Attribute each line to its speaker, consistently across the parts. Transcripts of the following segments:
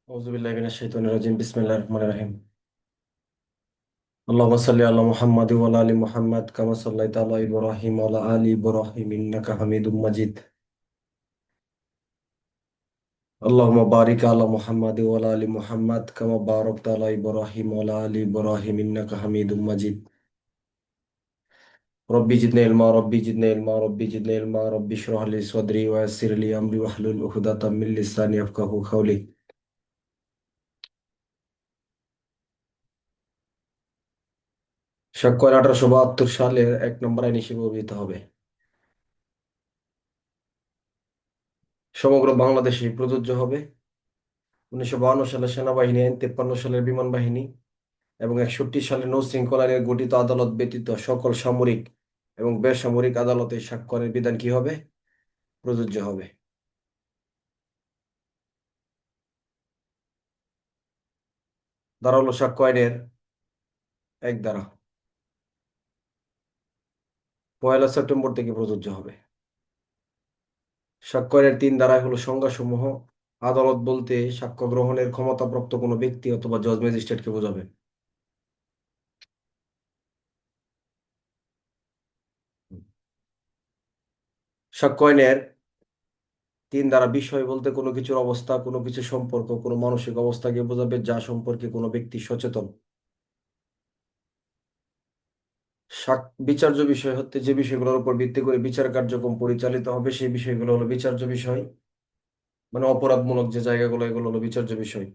Speaker 1: আউযুবিল্লাহি মিনাশ শাইতানির রাজিম বিসমিল্লাহির রহমানির রহিম আল্লাহুম্মা সাল্লি আলা মুহাম্মাদি ওয়া আলা আলি মুহাম্মাদ কামা সাল্লাইতা আলা ইব্রাহিম ওয়া আলা আলি ইব্রাহিম ইন্নাকা হামিদুম মাজিদ আল্লাহুম্মা বারিক আলা মুহাম্মাদি ওয়া আলা আলি মুহাম্মাদ কামা বারাকতা আলা ইব্রাহিম ওয়া আলা আলি ইব্রাহিম ইন্নাকা হামিদুম মাজিদ রব্বি জিদনি ইলমা রব্বি ইশরাহ লি সাদরি ওয়া ইয়াসসির লি আমরি ওয়াহলুল উকদাতাম মিন লিসানি ইয়াফকাহু কাওলি। স্বাক্ষর 1872 সালের 1 নম্বর আইন হিসেবে অভিহিত হবে। সমগ্র বাংলাদেশে প্রযোজ্য হবে। 1952 সালের সেনাবাহিনী আইন, 53 সালের বিমান বাহিনী এবং 61 সালের নৌ শৃঙ্খলা আইনে গঠিত আদালত ব্যতীত সকল সামরিক এবং বেসামরিক আদালতে স্বাক্ষরের বিধান কি হবে? প্রযোজ্য হবে। ধারা হলো সাক্ষ্য আইনের 1 ধারা 1 সেপ্টেম্বর থেকে প্রযোজ্য হবে। সাক্ষ্য আইনের 3 ধারায় হলো সংজ্ঞাসমূহ। আদালত বলতে সাক্ষ্য গ্রহণের ক্ষমতাপ্রাপ্ত কোনো ব্যক্তি অথবা জজ ম্যাজিস্ট্রেটকে বোঝাবে। সাক্ষ্য আইনের 3 ধারা বিষয় বলতে কোনো কিছুর অবস্থা, কোনো কিছু সম্পর্ক, কোনো মানসিক অবস্থাকে বোঝাবে যা সম্পর্কে কোনো ব্যক্তি সচেতন। বিচার্য বিষয় হতে যে বিষয়গুলোর উপর ভিত্তি করে বিচার কার্যক্রম পরিচালিত হবে সেই বিষয়গুলো হলো বিচার্য বিষয়, মানে অপরাধমূলক যে জায়গাগুলো, এগুলো হলো বিচার্য বিষয়।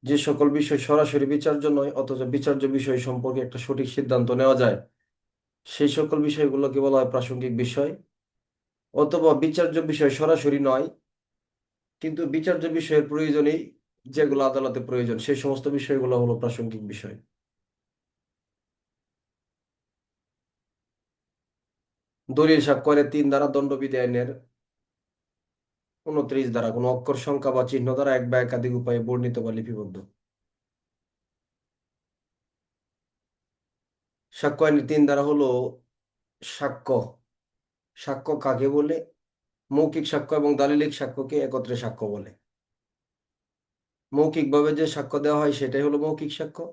Speaker 1: যে সকল বিষয় সরাসরি বিচার্য নয় অথচ বিচার্য বিষয় সম্পর্কে একটা সঠিক সিদ্ধান্ত নেওয়া যায়, সেই সকল বিষয়গুলোকে বলা হয় প্রাসঙ্গিক বিষয়। অথবা বিচার্য বিষয় সরাসরি নয় কিন্তু বিচার্য বিষয়ের প্রয়োজনেই যেগুলো আদালতে প্রয়োজন, সেই সমস্ত বিষয়গুলো হলো প্রাসঙ্গিক বিষয়। দলিল স্বাক্ষরের 3 ধারা দণ্ডবিধি আইনের 29 ধারা কোনো অক্ষর, সংখ্যা বা চিহ্ন দ্বারা এক বা একাধিক উপায়ে বর্ণিত বা লিপিবদ্ধ। সাক্ষ্য আইনের 3 ধারা হলো সাক্ষ্য। সাক্ষ্য কাকে বলে? মৌখিক সাক্ষ্য এবং দালিলিক সাক্ষ্যকে একত্রে সাক্ষ্য বলে। মৌখিকভাবে যে সাক্ষ্য দেওয়া হয় সেটাই হলো মৌখিক সাক্ষ্য।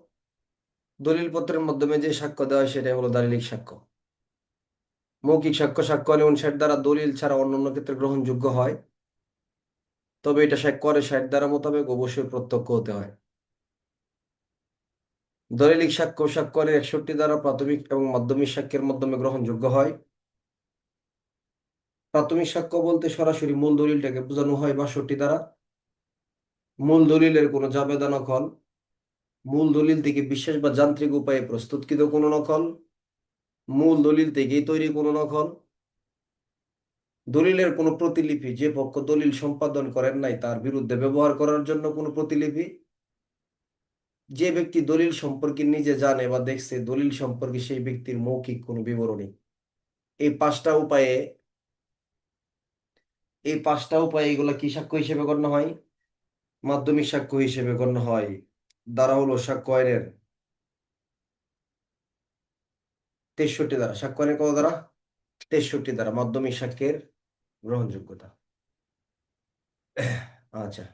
Speaker 1: দলিলপত্রের মাধ্যমে যে সাক্ষ্য দেওয়া হয় সেটাই হলো দালিলিক সাক্ষ্য। মৌখিক সাক্ষ্য সাক্ষ্য আইন 59 ধারা দলিল ছাড়া অন্যান্য ক্ষেত্রে গ্রহণযোগ্য হয়, তবে এটা সাক্ষ্য 60 ধারা মোতাবেক অবশ্যই প্রত্যক্ষ হতে হয়। দলিলিক সাক্ষ্য সাক্ষ্য আইনের 61 ধারা প্রাথমিক এবং মাধ্যমিক সাক্ষ্যের মাধ্যমে গ্রহণযোগ্য হয়। প্রাথমিক সাক্ষ্য বলতে সরাসরি মূল দলিলটাকে বোঝানো হয় 62 ধারা। মূল দলিলের কোনো জাবেদা নকল, মূল দলিল থেকে বিশেষ বা যান্ত্রিক উপায়ে প্রস্তুতকৃত কোনো নকল, মূল দলিল থেকেই তৈরি কোনো নকল, দলিলের কোনো প্রতিলিপি যে পক্ষ দলিল সম্পাদন করেন নাই তার বিরুদ্ধে ব্যবহার করার জন্য কোনো প্রতিলিপি, যে ব্যক্তি দলিল সম্পর্কে নিজে জানে বা দেখছে দলিল সম্পর্কে সেই ব্যক্তির মৌখিক কোনো বিবরণী। এই পাঁচটা উপায়ে এগুলো কি সাক্ষ্য হিসেবে গণ্য হয়? মাধ্যমিক সাক্ষ্য হিসেবে গণ্য হয়। দ্বারা হলো সাক্ষ্য আইনের 63 ধারা। সাক্ষ্য আইনের কত ধারা? 63 ধারা মাধ্যমিক সাক্ষ্যের গ্রহণযোগ্যতা। আচ্ছা,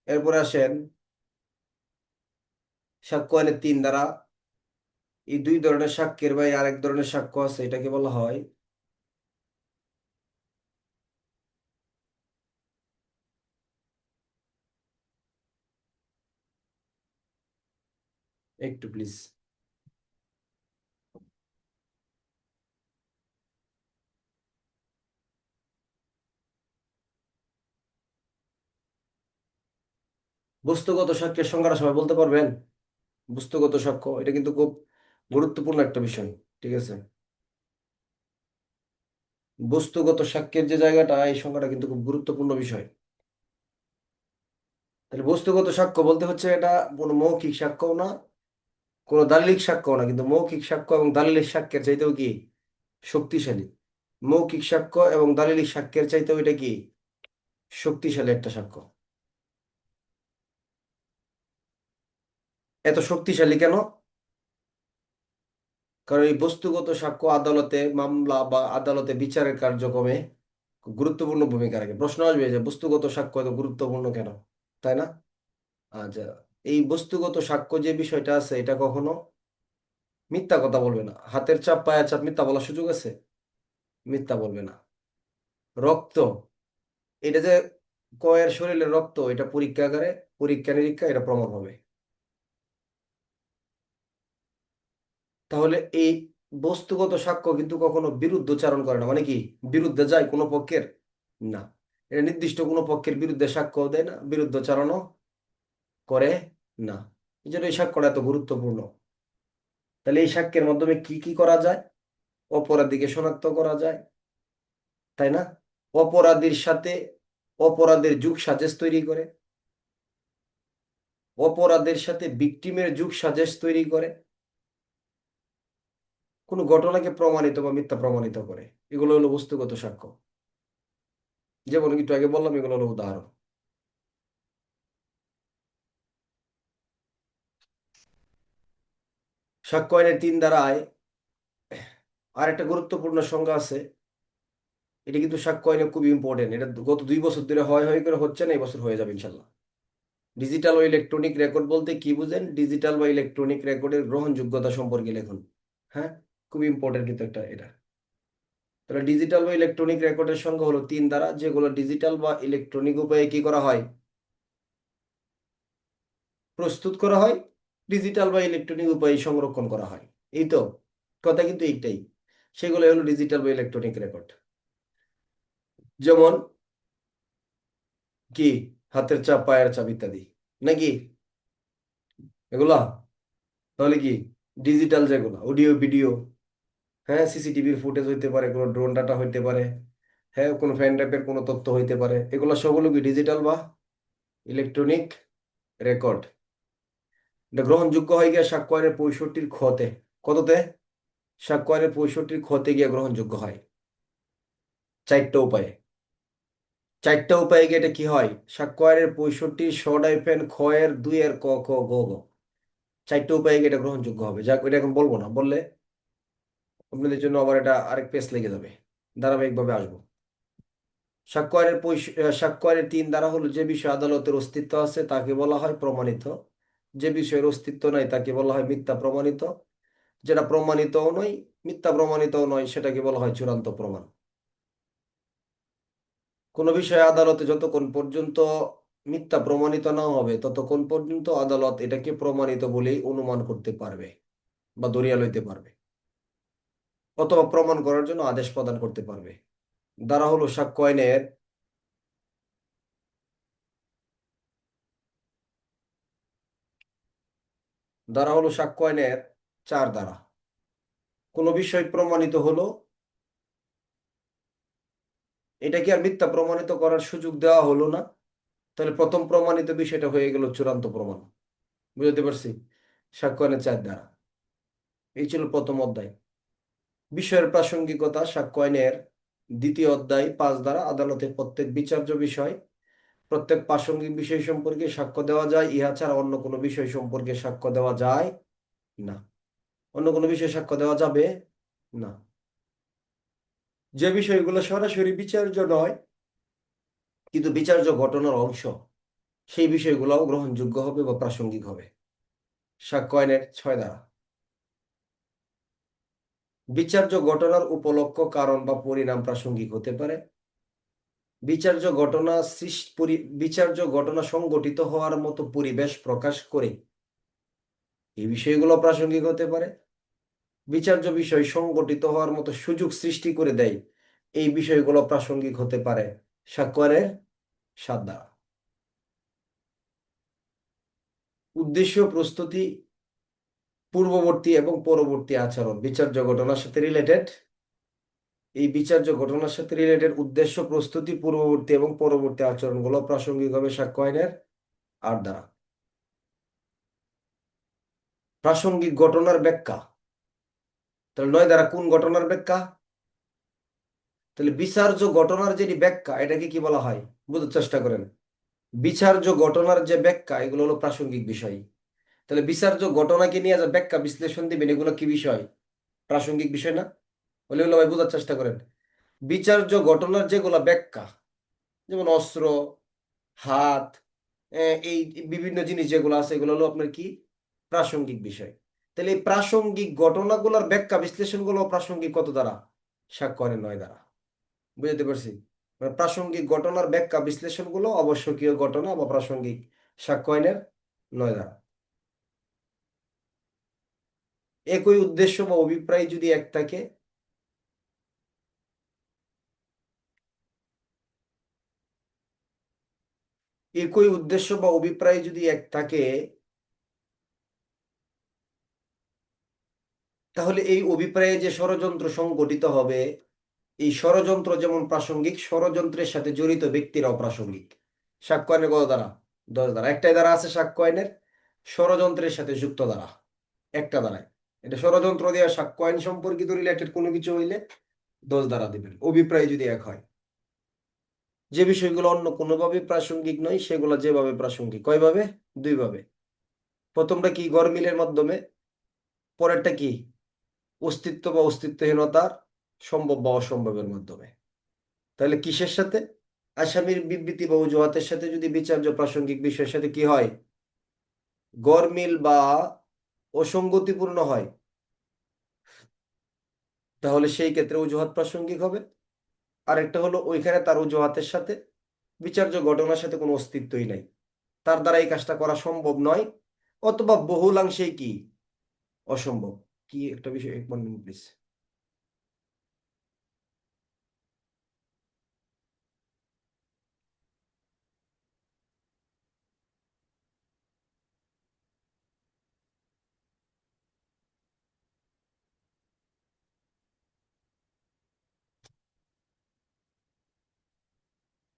Speaker 1: এরপরে আসেন সাক্ষ্য আইনের 3 ধারা। এই 2 ধরনের সাক্ষ্যের বাইরে আরেক ধরনের সাক্ষ্য আছে, এটাকে বলা হয় একটু প্লিজ। বস্তুগত সাক্ষ্যের সংজ্ঞাটা সবাই বলতে পারবেন? বস্তুগত সাক্ষ্য এটা কিন্তু খুব গুরুত্বপূর্ণ একটা বিষয়। ঠিক আছে, বস্তুগত সাক্ষ্যের যে জায়গাটা, এই সংজ্ঞাটা কিন্তু খুব গুরুত্বপূর্ণ বিষয়। তাহলে বস্তুগত সাক্ষ্য বলতে হচ্ছে এটা কোনো মৌখিক সাক্ষ্যও না, কোনো দালিলিক সাক্ষ্যও না, কিন্তু মৌখিক সাক্ষ্য এবং দালিলিক সাক্ষ্যের চাইতেও কি শক্তিশালী। মৌখিক সাক্ষ্য এবং দালিলিক সাক্ষ্যের চাইতেও এটা কি শক্তিশালী একটা সাক্ষ্য। এত শক্তিশালী কেন? কারণ এই বস্তুগত সাক্ষ্য আদালতে মামলা বা আদালতে বিচারের কার্যক্রমে খুব গুরুত্বপূর্ণ ভূমিকা রাখে। প্রশ্ন আসবে যে বস্তুগত সাক্ষ্য এত গুরুত্বপূর্ণ কেন? তাই না? আচ্ছা, এই বস্তুগত সাক্ষ্য যে বিষয়টা আছে এটা কখনো মিথ্যা কথা বলবে না। হাতের চাপ পায়ের চাপ মিথ্যা বলার সুযোগ আছে? মিথ্যা বলবে না। রক্ত, এটা যে কয়ের শরীরের রক্ত, এটা পরীক্ষাগারে পরীক্ষা নিরীক্ষা এটা প্রমাণ হবে। তাহলে এই বস্তুগত সাক্ষ্য কিন্তু কখনো বিরুদ্ধচারণ করে না, মানে কি বিরুদ্ধে যায় কোনো পক্ষের? না। এটা নির্দিষ্ট কোনো পক্ষের বিরুদ্ধে সাক্ষ্য দেয় না, বিরুদ্ধচারণও করে না। এই জন্য এই সাক্ষ্যটা এত গুরুত্বপূর্ণ। তাহলে এই সাক্ষ্যের মাধ্যমে কি কি করা যায়? অপরাধীকে শনাক্ত করা যায়, তাই না? অপরাধীর সাথে অপরাধের যুগ সাজেশ তৈরি করে, অপরাধের সাথে ভিকটিমের যুগ সাজেশ তৈরি করে, কোনো ঘটনাকে প্রমাণিত বা মিথ্যা প্রমাণিত করে। এগুলো হলো বস্তুগত সাক্ষ্য। যেমন একটু আগে বললাম, এগুলো হলো উদাহরণ। সাক্ষ্য আইনের 3 ধারায় আর একটা গুরুত্বপূর্ণ সংজ্ঞা আছে। এটা কিন্তু সাক্ষ্য আইনে খুব ইম্পর্টেন্ট। এটা গত 2 বছর ধরে হয় হয় করে হচ্ছে না, এই বছর হয়ে যাবে ইনশাল্লাহ। ডিজিটাল ও ইলেকট্রনিক রেকর্ড বলতে কি বুঝেন? ডিজিটাল বা ইলেকট্রনিক রেকর্ডের গ্রহণযোগ্যতা সম্পর্কে লিখুন। হ্যাঁ, খুব ইম্পর্টেন্ট কিন্তু একটা এটা। তাহলে ডিজিটাল বা ইলেকট্রনিক রেকর্ডের সংখ্যা হলো 3 ধারা, যেগুলো ডিজিটাল বা ইলেকট্রনিক উপায়ে কি করা হয়? প্রস্তুত করা হয়, ডিজিটাল বা ইলেকট্রনিক উপায়ে সংরক্ষণ করা হয়। এই তো কথা কিন্তু এইটাই। সেগুলো হলো ডিজিটাল বা ইলেকট্রনিক রেকর্ড। যেমন কি হাতের চাপ, পায়ের চাপ ইত্যাদি, নাকি এগুলা? তাহলে কি ডিজিটাল যেগুলো অডিও ভিডিও, হ্যাঁ, সিসিটিভির ফুটেজ হইতে পারে, কোনো ড্রোন ডাটা হইতে পারে, হ্যাঁ, কোনো ফ্যান ট্যাপের কোনো তথ্য হইতে পারে, এগুলো সবগুলো কি ডিজিটাল বা ইলেকট্রনিক রেকর্ড। এটা গ্রহণযোগ্য হয়ে গিয়ে সাক্ষ্য আইনের 65 খতে। কততে? সাক্ষ্য আইনের 65 খতে গিয়ে গ্রহণযোগ্য হয়। 4টা উপায়ে। 4টা উপায়ে গিয়ে এটা কি হয়? সাক্ষ্য আইনের 65 স-ফেন খ এর 2 এর ক খ গ ঘ, 4টা উপায়ে গিয়ে এটা গ্রহণযোগ্য হবে। যাক, এটা এখন বলবো না, বললে আপনাদের জন্য আবার এটা আরেক পেজ লেগে যাবে। ধারাবাহিকভাবে আসবো। সাক্ষ্য আইনের 3 ধারা হলো, যে বিষয়ে আদালতের অস্তিত্ব আছে তাকে বলা হয় প্রমাণিত, যে বিষয়ের অস্তিত্ব নাই তাকে বলা হয় মিথ্যা প্রমাণিত, যেটা প্রমাণিতও নয় মিথ্যা প্রমাণিতও নয় সেটাকে বলা হয় চূড়ান্ত প্রমাণ। কোনো বিষয়ে আদালতে যতক্ষণ পর্যন্ত মিথ্যা প্রমাণিত না হবে ততক্ষণ পর্যন্ত আদালত এটাকে প্রমাণিত বলেই অনুমান করতে পারবে বা ধরিয়া লইতে পারবে, অথবা প্রমাণ করার জন্য আদেশ প্রদান করতে পারবে। দ্বারা হলো সাক্ষ্য আইনের সাক্ষ্য আইনের 4 ধারা। কোনো বিষয় প্রমাণিত হলো, এটাকে আর মিথ্যা প্রমাণিত করার সুযোগ দেওয়া হলো না, তাহলে প্রথম প্রমাণিত বিষয়টা হয়ে গেল চূড়ান্ত প্রমাণ। বুঝতে পারছি? সাক্ষ্য আইনের 4 ধারা। এই ছিল প্রথম অধ্যায়। বিষয়ের প্রাসঙ্গিকতা, সাক্ষ্য আইনের 2য় অধ্যায় 5 ধারা। আদালতে প্রত্যেক বিচার্য বিষয়, প্রত্যেক প্রাসঙ্গিক বিষয় সম্পর্কে সাক্ষ্য দেওয়া যায়, ইহা ছাড়া অন্য কোনো বিষয় সম্পর্কে সাক্ষ্য দেওয়া যায় না। অন্য কোনো বিষয়ে সাক্ষ্য দেওয়া যাবে না। যে বিষয়গুলো সরাসরি বিচার্য নয় কিন্তু বিচার্য ঘটনার অংশ, সেই বিষয়গুলোও গ্রহণযোগ্য হবে বা প্রাসঙ্গিক হবে। সাক্ষ্য আইনের 6 ধারা। বিচার্য ঘটনার উপলক্ষ, কারণ বা পরিণাম প্রাসঙ্গিক হতে পারে। বিচার্য ঘটনা বিচার্য ঘটনা সংঘটিত হওয়ার মতো পরিবেশ প্রকাশ করে, এই বিষয়গুলো প্রাসঙ্গিক হতে পারে। বিচার্য বিষয় সংঘটিত হওয়ার মতো সুযোগ সৃষ্টি করে দেয়, এই বিষয়গুলো প্রাসঙ্গিক হতে পারে। সাক্ষ্য আইনের 7 ধারা। উদ্দেশ্য, প্রস্তুতি, পূর্ববর্তী এবং পরবর্তী আচরণ বিচার্য ঘটনার সাথে রিলেটেড। এই বিচার্য ঘটনার সাথে রিলেটেড উদ্দেশ্য, প্রস্তুতি, পূর্ববর্তী এবং পরবর্তী আচরণগুলো প্রাসঙ্গিক হবে সাক্ষ্য আইনের 8 ধারা। প্রাসঙ্গিক ঘটনার ব্যাখ্যা, তাহলে 9 ধারা কোন ঘটনার ব্যাখ্যা? তাহলে বিচার্য ঘটনার যে ব্যাখ্যা, এটাকে কি বলা হয়? বুঝতে চেষ্টা করেন। বিচার্য ঘটনার যে ব্যাখ্যা, এগুলো হলো প্রাসঙ্গিক বিষয়। তাহলে বিচার্য ঘটনাকে নিয়ে যা ব্যাখ্যা বিশ্লেষণ দিবেন, এগুলো কি বিষয়? প্রাসঙ্গিক বিষয় না? বলে ভাই বোঝার চেষ্টা করেন। বিচার্য ঘটনার যেগুলো ব্যাখ্যা, যেমন অস্ত্র, হাত, এই বিভিন্ন জিনিস যেগুলো আছে এগুলো হলো আপনার কি প্রাসঙ্গিক বিষয়। তাহলে এই প্রাসঙ্গিক ঘটনাগুলোর ব্যাখ্যা বিশ্লেষণগুলো প্রাসঙ্গিক কত দ্বারা? সাক্ষ্য 9 দ্বারা। বুঝতে পারছি? মানে প্রাসঙ্গিক ঘটনার ব্যাখ্যা বিশ্লেষণগুলো আবশ্যকীয় ঘটনা বা প্রাসঙ্গিক সাক্ষ্য 9 দ্বারা। একই উদ্দেশ্য বা অভিপ্রায় যদি এক থাকে, একই উদ্দেশ্য বা অভিপ্রায় যদি এক থাকে, তাহলে এই অভিপ্রায়ে যে ষড়যন্ত্র সংগঠিত হবে, এই ষড়যন্ত্র যেমন প্রাসঙ্গিক, ষড়যন্ত্রের সাথে জড়িত ব্যক্তিরাও প্রাসঙ্গিক। সাক্ষ্য কত দ্বারা? 10 দ্বারা। একটাই দ্বারা আছে সাক্ষ্য ষড়যন্ত্রের সাথে যুক্ত দ্বারা, একটা দ্বারায়। এটা ষড়যন্ত্র দিয়ে সাক্ষ্য সম্পর্কিত রিলেটেড কোনো কিছু হইলে 10 দ্বারা দিবেন, অভিপ্রায় যদি এক হয়। যে বিষয়গুলো অন্য কোনোভাবে প্রাসঙ্গিক নয় সেগুলো যেভাবে প্রাসঙ্গিক, কয়ভাবে? 2ভাবে। প্রথমটা কি? গরমিলের মাধ্যমে। পরেরটা কি? অস্তিত্ব বা অস্তিত্বহীনতার, সম্ভব বা অসম্ভবের মাধ্যমে। তাহলে কিসের সাথে? আসামির বিবৃতি বা অজুহাতের সাথে যদি বিচার্য প্রাসঙ্গিক বিষয়ের সাথে কি হয়, গরমিল বা অসঙ্গতিপূর্ণ হয়, তাহলে সেই ক্ষেত্রে অজুহাত প্রাসঙ্গিক হবে। আরেকটা হলো ওইখানে তার অজুহাতের সাথে বিচার্য ঘটনার সাথে কোনো অস্তিত্বই নাই, তার দ্বারা এই কাজটা করা সম্ভব নয়, অথবা বহুলাংশেই কি অসম্ভব। কি একটা বিষয়, এক মিনিট প্লিজ।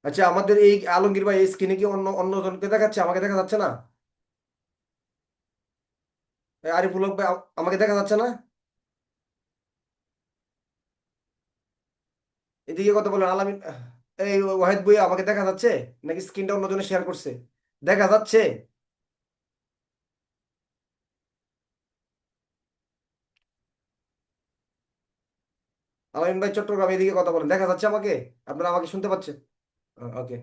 Speaker 1: আচ্ছা, আমাদের এই আলমগীর ভাই স্ক্রিনে কি অন্য অন্যজনকে দেখাচ্ছে? আমাকে দেখা যাচ্ছে না? এই আরিফুল হক ভাই, আমাকে দেখা যাচ্ছে না? এদিকে কথা বলেন আলামিন। এই ওয়াহিদ ভাই, আমাকে দেখা যাচ্ছে নাকি স্ক্রিনটা অন্যজনে শেয়ার করছে? দেখা যাচ্ছে? আলামিন ভাই চট্টগ্রাম, এদিকে কথা বলেন, দেখা যাচ্ছে আমাকে? আপনারা আমাকে শুনতে পাচ্ছেন? ওকে।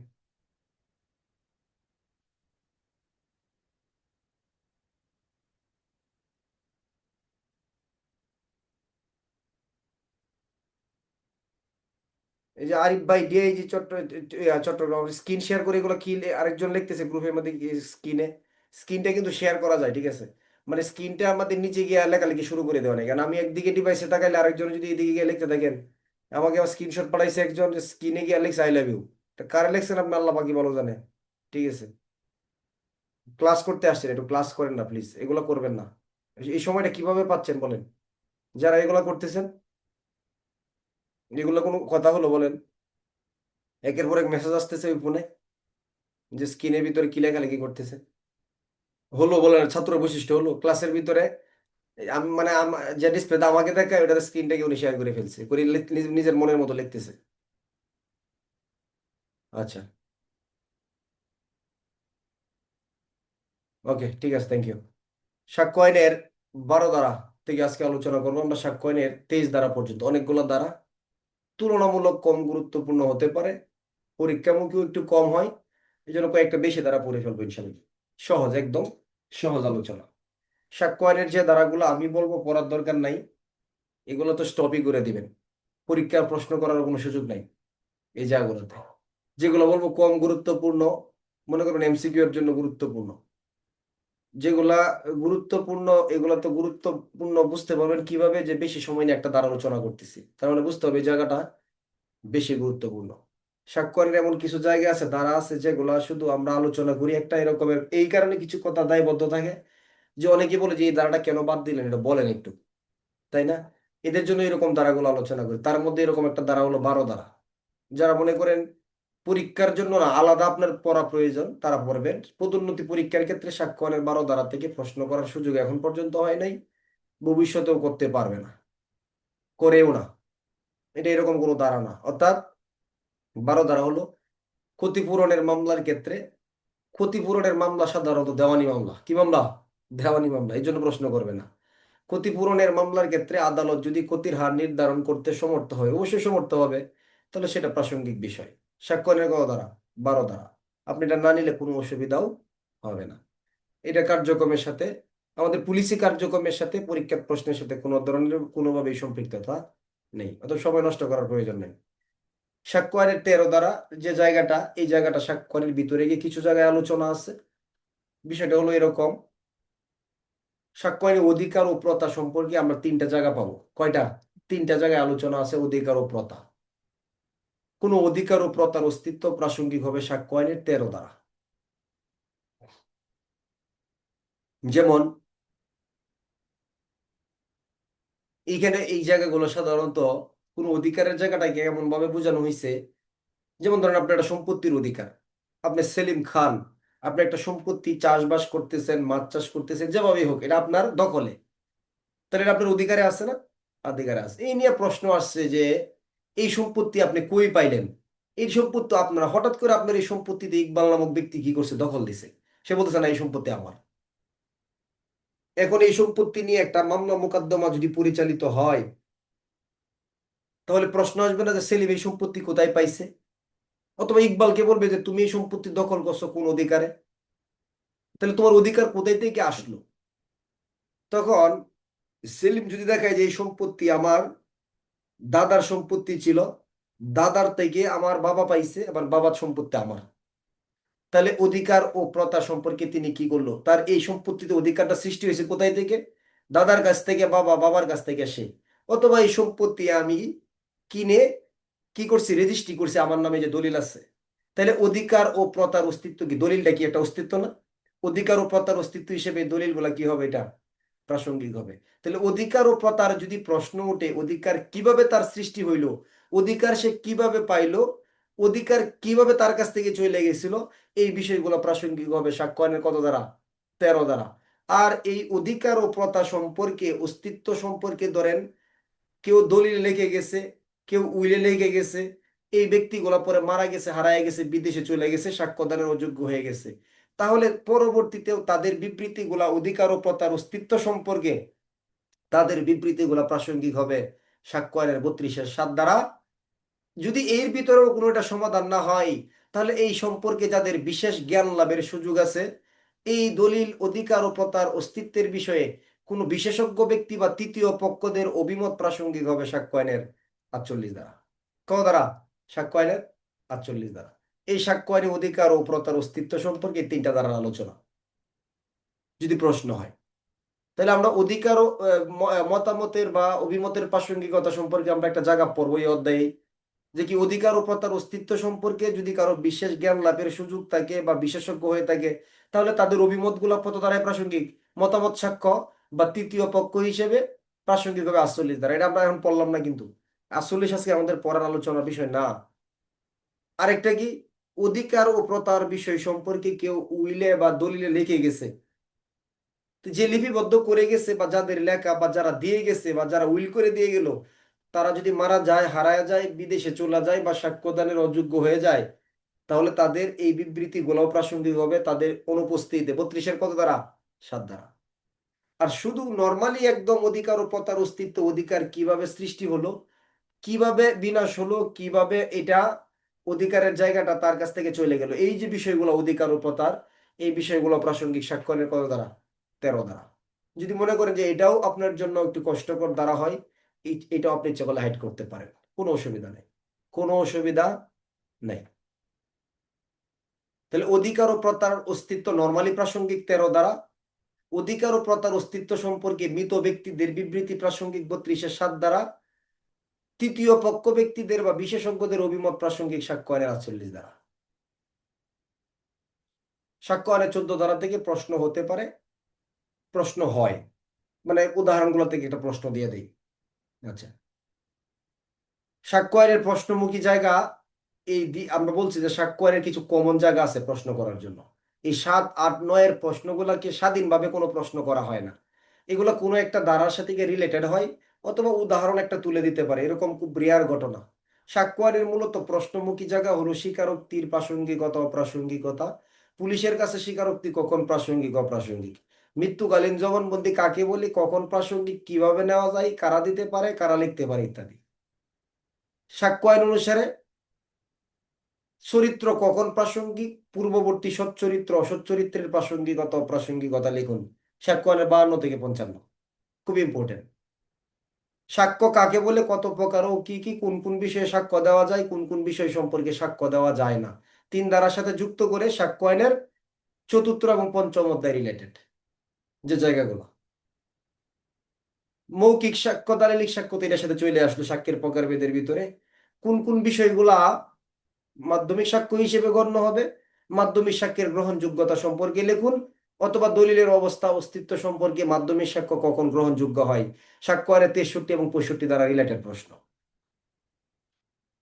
Speaker 1: এই যে আরিফ ভাই ডিআইজি চট্টগ্রাম, স্ক্রিন শেয়ার করে এগুলো কি আরেকজন লিখতেছে গ্রুপের মধ্যে, স্ক্রিনে স্ক্রিনটা কিন্তু শেয়ার করা যায়, ঠিক আছে? মানে স্ক্রিনটা আমাদের নিচে গিয়ে লেখালেখি শুরু করে দেওয়া নেই, কারণ আমি একদিকে ডিভাইসে তাকাইলে আরেকজন যদি এদিকে গিয়ে লিখতে থাকেন। আমাকে আবার স্ক্রিনশট পাঠাইছে একজন, স্ক্রিনে গিয়ে লিখছে আই লাভ ইউ। কারে লিখছেন আপনি আল্লাহ পাকি ভালো জানে। ঠিক আছে, ক্লাস করতে আসছেন, একটু ক্লাস করেন না প্লিজ, এগুলো করবেন না। এই সময়টা কিভাবে পাচ্ছেন বলেন, যারা এগুলো করতেছেন? এগুলো কোনো কথা হলো বলেন? একের পর এক মেসেজ আসতেছে ওই ফোনে, যে স্ক্রিনের ভিতরে কি লেখালেখি করতেছে। হলো বলেন, ছাত্র বৈশিষ্ট্য হলো ক্লাসের ভিতরে। আমি মানে যে ডিসপ্লেতে আমাকে দেখায় ওটাতে স্ক্রিনটাকে উনি শেয়ার করে ফেলছে, করে নিজের মনের মতো লিখতেছে। আচ্ছা, ওকে, ঠিক আছে, থ্যাংক ইউ। সাক্ষ্য আইনের 12 ধারা থেকে আজকে আলোচনা করবো আমরা। সাক্ষ্য আইনের 23 ধারা পর্যন্ত, অনেকগুলো ধারা, তুলনামূলক কম গুরুত্বপূর্ণ হতে পারে, পরীক্ষামুখীও একটু কম হয়, এই জন্য কয়েকটা বেশি ধারা পড়ে ফেলবো ইনশাল্লাহ। সহজ, একদম সহজ আলোচনা। সাক্ষ্য আইনের যে ধারাগুলো আমি বলবো পড়ার দরকার নাই, এগুলো তো স্টপই করে দিবেন, পরীক্ষার প্রশ্ন করার কোনো সুযোগ নাই এই জায়গাগুলোতে। যেগুলো বলবো কম গুরুত্বপূর্ণ, মনে করুন এমসিকিউ এর জন্য গুরুত্বপূর্ণ, যেগুলা গুরুত্বপূর্ণ, এগুলা তো গুরুত্বপূর্ণ বুঝতে পারবেন কিভাবে, যে বেশি সময় নিয়ে একটা দ্বারা আলোচনা করতেছি, তার মানে বুঝতে হবে এই জায়গাটা বেশি গুরুত্বপূর্ণ। সাক্ষ্যের এমন কিছু জায়গা আছে, দ্বারা আছে, যেগুলা শুধু আমরা আলোচনা করি একটা এরকমের, এই কারণে কিছু কথা দায়বদ্ধ থাকে, যে অনেকে বলে যে এই ধারাটা কেন বাদ দিলেন, এটা বলেন একটু, তাই না? এদের জন্য এরকম ধারাগুলো আলোচনা করি। তার মধ্যে এরকম একটা ধারা হলো 12 ধারা। যারা মনে করেন পরীক্ষার জন্য না আলাদা আপনার পড়া প্রয়োজন, তারা পড়বেন। পদোন্নতি পরীক্ষার ক্ষেত্রে সাক্ষ্যয়নের 12 ধারা থেকে প্রশ্ন করার সুযোগ এখন পর্যন্ত হয় নাই, ভবিষ্যতেও করতে পারবে না, করেও না। এটা এরকম কোনো ধারা না। অর্থাৎ 12 ধারা হলো ক্ষতিপূরণের মামলার ক্ষেত্রে, ক্ষতিপূরণের মামলা সাধারণত দেওয়ানি মামলা। কি মামলা? দেওয়ানি মামলা, এই জন্য প্রশ্ন করবে না। ক্ষতিপূরণের মামলার ক্ষেত্রে আদালত যদি ক্ষতির হার নির্ধারণ করতে সমর্থ হয়, অবশ্যই সমর্থ হবে, তাহলে সেটা প্রাসঙ্গিক বিষয়। সাক্ষ্যয়নের কত ধারা? 12 ধারা। আপনি এটা না নিলে কোনো অসুবিধাও হবে না। এটা কার্যক্রমের সাথে, আমাদের পুলিশি কার্যক্রমের সাথে পরীক্ষার প্রশ্নের সাথে কোনো ধরনের কোনোভাবেই সম্পৃক্ততা নেই, অত সময় নষ্ট করার প্রয়োজন নেই। সাক্ষ্য আইনের 13 দ্বারা যে জায়গাটা, এই জায়গাটা সাক্ষ্য আইনের ভিতরে গিয়ে কিছু জায়গায় আলোচনা আছে। বিষয়টা হলো এরকম, সাক্ষ্য আইনের অধিকার ও প্রথা সম্পর্কে আমরা 3টা জায়গা পাবো। কয়টা? 3টা জায়গায় আলোচনা আছে অধিকার ও প্রথা। কোনো অধিকার ও প্রথার অস্তিত্ব প্রাসঙ্গিক হবে সাক্ষ্য আইনের 13 দ্বারা। যেমন এইখানে এই জায়গাগুলো সাধারণত কোনো অধিকারের জায়গাটাকে এমন ভাবে বোঝানো হয়েছে, যেমন ধরেন আপনার একটা সম্পত্তির অধিকার, আপনি সেলিম খান, আপনি একটা সম্পত্তি চাষবাস করতেছেন, মাছ চাষ করতেছেন, যেভাবেই হোক এটা আপনার দখলে, তাহলে এটা আপনার অধিকারে আছে না? অধিকারে আছে। এই নিয়ে প্রশ্ন আসছে যে এই সম্পত্তি আপনি কই পাইলেন? এই সম্পত্তি আপনারা হঠাৎ করে আপনার এই সম্পত্তিতে ইকবাল নামক ব্যক্তি কি করছে? দখল দিছে। সে বলতেছে না এই সম্পত্তি আমার। এখন এই সম্পত্তি নিয়ে একটা মামলা মোকদ্দমা যদি পরিচালিত হয়, তাহলে প্রশ্ন আসবে না যে সেলিম এই সম্পত্তি কোথায় পাইছে? অথবা ইকবালকে বলবে যে তুমি এই সম্পত্তি দখল করছো কোন অধিকারে? তাহলে তোমার অধিকার কোথায় থেকে আসলো? তখন সেলিম যদি দেখায় যে এই সম্পত্তি আমার দাদার সম্পত্তি ছিল, দাদার থেকে আমার বাবা পাইছে, আবার বাবার সম্পত্তি আমার, তাহলে অধিকার ও প্রথা সম্পর্কে তিনি কি করলো? তার এই সম্পত্তিতে অধিকারটা সৃষ্টি হয়েছে কোথায় থেকে? দাদার কাছ থেকে, বাবা, বাবার কাছ থেকে সে। অথবা এই সম্পত্তি আমি কিনে কি করছি? রেজিস্ট্রি করছি, আমার নামে যে দলিল আছে। তাহলে অধিকার ও প্রথার অস্তিত্ব কি? দলিলটা কি একটা অস্তিত্ব না? অধিকার ও প্রথার অস্তিত্ব হিসেবে এই দলিলগুলা কি হবে? এটা প্রাসঙ্গিক হবে। তাহলে অধিকার ও প্রথার যদি প্রশ্ন ওঠে, অধিকার কিভাবে তার সৃষ্টি হইলো, অধিকার সে কিভাবে পাইলো, অধিকার কিভাবে তার কাছ থেকে চলে গেছিল, এই বিষয়গুলো প্রাসঙ্গিক হবে সাক্ষ্য আইনের কত দ্বারা? 13 দ্বারা। আর এই অধিকার ও প্রথা সম্পর্কে, অস্তিত্ব সম্পর্কে ধরেন কেউ দলিলে লিখে গেছে, কেউ উইলে লিখে গেছে, এই ব্যক্তিগুলো পরে মারা গেছে, হারায় গেছে, বিদেশে চলে গেছে, সাক্ষ্যদানের অযোগ্য হয়ে গেছে, তাহলে পরবর্তীতেও তাদের বিবৃতিগুলা অধিকার ও প্রথার অস্তিত্ব সম্পর্কে, তাদের বিবৃতিগুলা প্রাসঙ্গিক হবে সাক্ষ্য আইনের 32-7 দ্বারা। যদি এর ভিতরেও কোনো একটা সমাধান না হয়, তাহলে এই সম্পর্কে যাদের বিশেষ জ্ঞান লাভের সুযোগ আছে, এই দলিল, অধিকার ও প্রথার অস্তিত্বের বিষয়ে কোনো বিশেষজ্ঞ ব্যক্তি বা তৃতীয় পক্ষদের অভিমত প্রাসঙ্গিক হবে সাক্ষ্য আইনের 48 দ্বারা। কত দ্বারা? সাক্ষ্য আইনের 48 দ্বারা। এই সাক্ষ্য আইনের অধিকার ও প্রথার অস্তিত্ব সম্পর্কে 3টা দ্বারা আলোচনা যদি প্রশ্ন হয়, তাহলে আমরা অধিকার ও মতামতের বা অভিমতের প্রাসঙ্গিকতা সম্পর্কে আমরা একটা জায়গা পড়বো এই অধ্যায়ে, যে কি অধিকার ও প্রথার অস্তিত্ব সম্পর্কে যদি কারো বিশেষ জ্ঞান লাভের সুযোগ থাকে বা বিশেষজ্ঞ হয়ে থাকে, তাহলে তাদের অভিমত গুলা কত দ্বারাই প্রাসঙ্গিক? মতামত সাক্ষ্য বা তৃতীয় পক্ষ হিসেবে প্রাসঙ্গিক হবে 48 দ্বারা। এটা আমরা এখন পড়লাম না, কিন্তু 48 আজকে আমাদের পড়ার আলোচনার বিষয় না। আরেকটা কি, অধিকার ও প্রথার বিষয় সম্পর্কে কেউ উইলে বা দলিলে লিখে গেছে, তো যে লিপিবদ্ধ করে গেছে বা যাদের লেখা বা যারা দিয়ে গেছে বা যারা উইল করে দিয়ে গেল, তারা যদি মারা যায়, হারায় যায়, বিদেশে চলে যায় বা সাক্ষ্যদানের অযোগ্য হয়ে যায়, তাহলে তাদের এই বিবৃতি গুলাও প্রাসঙ্গিক হবে তাদের অনুপস্থিতিতে 32-এর কত দ্বারা? 7 দ্বারা। আর শুধু নর্মালি একদম অধিকার ও প্রথার অস্তিত্ব, অধিকার কিভাবে সৃষ্টি হলো, কিভাবে বিনাশ হলো, কিভাবে এটা অধিকারের জায়গাটা তার কাছ থেকে চলে গেল, এই যে বিষয়গুলো অধিকার ও প্রথার, এই বিষয়গুলো প্রাসঙ্গিক সাক্ষ্যের কত দ্বারা? 13 দ্বারা। যদি মনে করেন যে এটাও আপনার জন্য একটু কষ্টকর দ্বারা হয়, এটাও আপনি ইচ্ছা করলে হাইড করতে পারেন, কোনো অসুবিধা নেই, কোনো অসুবিধা নেই। তাহলে অধিকার ও প্রথার অস্তিত্ব নর্মালি প্রাসঙ্গিক 13 দ্বারা, অধিকার ও প্রথার অস্তিত্ব সম্পর্কে মৃত ব্যক্তিদের বিবৃতি প্রাসঙ্গিক 32-7 দ্বারা, তৃতীয় পক্ষ ব্যক্তিদের বা বিশেষজ্ঞদের অভিমত প্রাসঙ্গিক সাক্ষ্য আইনের 48 দ্বারা। সাক্ষ্য আইনের 14 ধারা থেকে প্রশ্ন হতে পারে, প্রশ্ন হয়, মানে উদাহরণগুলো থেকে একটা প্রশ্ন দিয়ে দেই। আচ্ছা, সাক্ষ্য আইনের প্রশ্নমুখী জায়গা, আমরা বলছি যে সাক্ষ্য আইনের কিছু কমন জায়গা আছে প্রশ্ন করার জন্য। এই 7, 8, 9-এর প্রশ্নগুলোকে স্বাধীনভাবে কোনো প্রশ্ন করা হয় না, এগুলো কোনো একটা ধারার সাথে রিলেটেড হয়, অথবা উদাহরণ একটা তুলে দিতে পারে, এরকম খুব রেয়ার ঘটনা। সাক্ষ্য আইনের মূলত প্রশ্নমুখী জায়গা হলো স্বীকারোক্তির প্রাসঙ্গিকতা, অপ্রাসঙ্গিকতা, পুলিশের কাছে স্বীকারোক্তি কখন প্রাসঙ্গিক, অপ্রাসঙ্গিক, মৃত্যুকালীন জবানবন্দি কাকে বলি, কখন প্রাসঙ্গিক, কিভাবে নেওয়া যায়, কারা দিতে পারে, কারা লিখতে পারে ইত্যাদি। সাক্ষ্য আইন অনুসারে চরিত্র কখন প্রাসঙ্গিক, পূর্ববর্তী সচ্চরিত্র অসচ্চরিত্রের প্রাসঙ্গিকতা অপ্রাসঙ্গিকতা লিখুন। সাক্ষ্য আইনের 52 থেকে 55, খুব ইম্পর্টেন্ট। সাক্ষ্য কাকে বলে, কত প্রকার ও কি কি, কোন কোন বিষয়ে সাক্ষ্য দেওয়া যায়, কোন কোন বিষয় সম্পর্কে সাক্ষ্য দেওয়া যায় না, 3 ধারার সাথে যুক্ত করে সাক্ষ্য আইনের 4র্থ এবং 5ম অধ্যায় রিলেটেড যে জায়গাগুলো। মৌখিক সাক্ষ্য, দালিলিক সাক্ষ্য তো এটার সাথে চলে আসলো সাক্ষ্যের প্রকারভেদের ভিতরে। কোন কোন বিষয়গুলা মাধ্যমিক সাক্ষ্য হিসেবে গণ্য হবে, মাধ্যমিক সাক্ষ্যের গ্রহণযোগ্যতা সম্পর্কে লিখুন, অথবা দলিলের অবস্থা অস্তিত্ব সম্পর্কে মাধ্যমিক সাক্ষ্য কখন গ্রহণযোগ্য হয়। সাক্ষ্য আইনের 63 এবং 65 দ্বারা রিলেটেড প্রশ্ন।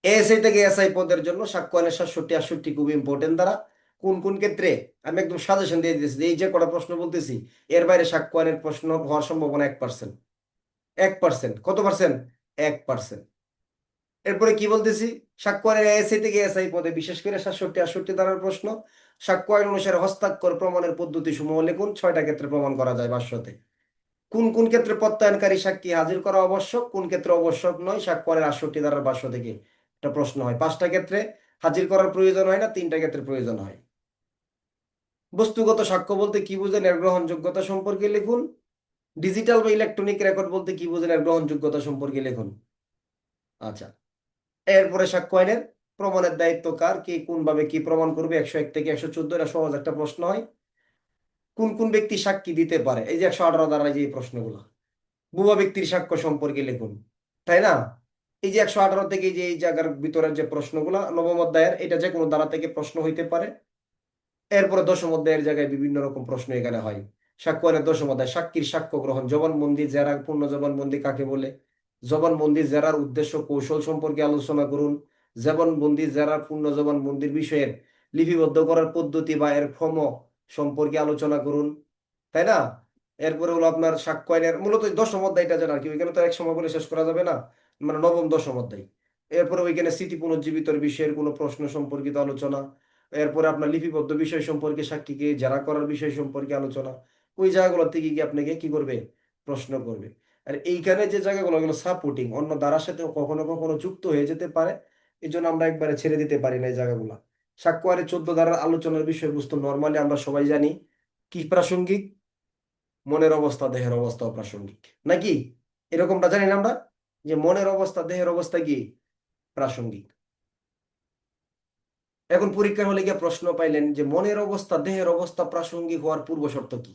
Speaker 1: এএসআই থেকে এসআই পদের জন্য সাক্ষ্য আইনের 67, 68 খুব ইম্পর্টেন্ট দ্বারা। কোন কোন ক্ষেত্রে, আমি একদম সাজেশন দিয়ে দিয়েছি যে এই যে কটা প্রশ্ন বলতেছি এর বাইরে সাক্ষ্য আইনের প্রশ্ন হওয়ার সম্ভাবনা 1%। 1%, কত পার্সেন্ট? 1%। এরপরে কি বলতেছি, সাক্ষ্য আইনের এএসআই থেকে এসআই পদে বিশেষ করে 67, 68 ধারার প্রশ্ন। সাক্ষ্য আইন অনুসারে হস্তাক্ষর প্রমাণের পদ্ধতি সমূহ লিখুন, 6টা ক্ষেত্রে প্রমাণ করা যায় ভাষ্যতে। কোন কোন ক্ষেত্রে প্রত্যয়নকারী সাক্ষী হাজির করা আবশ্যক, কোন ক্ষেত্রে আবশ্যক নয়, সাক্ষ্য আইনের 68 ধারার ভাষ্য থেকে একটা প্রশ্ন হয়। 5টা ক্ষেত্রে হাজির করার প্রয়োজন হয় না, 3টা ক্ষেত্রে প্রয়োজন হয়। বস্তুগত সাক্ষ্য বলতে কি বুঝেন, এর গ্রহণযোগ্যতা সম্পর্কে লিখুন। ডিজিটাল বা ইলেকট্রনিক রেকর্ড বলতে কি বুঝেন, এর গ্রহণযোগ্যতা সম্পর্কে লিখুন। আচ্ছা, এরপরে সাক্ষ্য আইনের প্রমাণের দায়িত্ব কার, কে কোন ভাবে কি প্রমাণ করবে, 101 থেকে 114, এটা সহজ একটা প্রশ্ন হয়। কোন কোন ব্যক্তি সাক্ষী দিতে পারে, এই যে 118 দ্বারা যে এই প্রশ্নগুলো। ভুয়া ব্যক্তির সাক্ষ্য সম্পর্কে লিখুন, তাই না? এই যে 118 থেকে যে এই জায়গার ভিতরের যে প্রশ্নগুলা নবম অধ্যায়ের, এটা যে কোনো দ্বারা থেকে প্রশ্ন হইতে পারে। এরপরে 10ম অধ্যায়ের জায়গায় বিভিন্ন রকম প্রশ্ন এখানে হয়। সাক্ষ্য আইনের 10ম অধ্যায়, সাক্ষীর সাক্ষ্য গ্রহণ, জবানবন্দি জেরা, পূর্ণ জবানবন্দি কাকে বলে, জবানবন্দি জেরার উদ্দেশ্য কৌশল সম্পর্কে আলোচনা করুন, জবানবন্দি জেরার পূর্ণ জবানবন্দির বিষয়ের লিপিবদ্ধ করার পদ্ধতি বা এর ফর্ম সম্পর্কে আলোচনা করুন, তাই না? এরপরে হলো আপনার সাক্ষ্য আইনের মূলত 10ম অধ্যায়টা জানা কি, ওইখানে তো এক সময় বলে শেষ করা যাবে না, মানে নবম 10ম অধ্যায়। এরপরে ওইখানে স্মৃতি পুনর্জীবিত বিষয়ের কোনো প্রশ্ন সম্পর্কিত আলোচনা। এরপরে আপনার লিপিবদ্ধ বিষয় সম্পর্কে সাক্ষীকে জেরা করার বিষয় সম্পর্কে আলোচনা। ওই জায়গাগুলো থেকে কি আপনাকে কি করবে, প্রশ্ন করবে। আর এইখানে যে জায়গাগুলো, ওগুলো সাপোর্টিং, অন্য দ্বারার সাথে কখনো কখনো যুক্ত হয়ে যেতে পারে, এই জন্য আমরা একবারে ছেড়ে দিতে পারি না এই জায়গাগুলো। সাক্ষ্য আইনের 14 ধারার আলোচনার বিষয়বস্তু নর্মালি আমরা সবাই জানি কি প্রাসঙ্গিক, মনের অবস্থা দেহের অবস্থা প্রাসঙ্গিক, নাকি? এরকমটা জানি না আমরা, যে মনের অবস্থা দেহের অবস্থা কি প্রাসঙ্গিক। এখন পরীক্ষার হলে গিয়ে প্রশ্ন পাইলেন যে মনের অবস্থা দেহের অবস্থা প্রাসঙ্গিক হওয়ার পূর্ব শর্ত কি,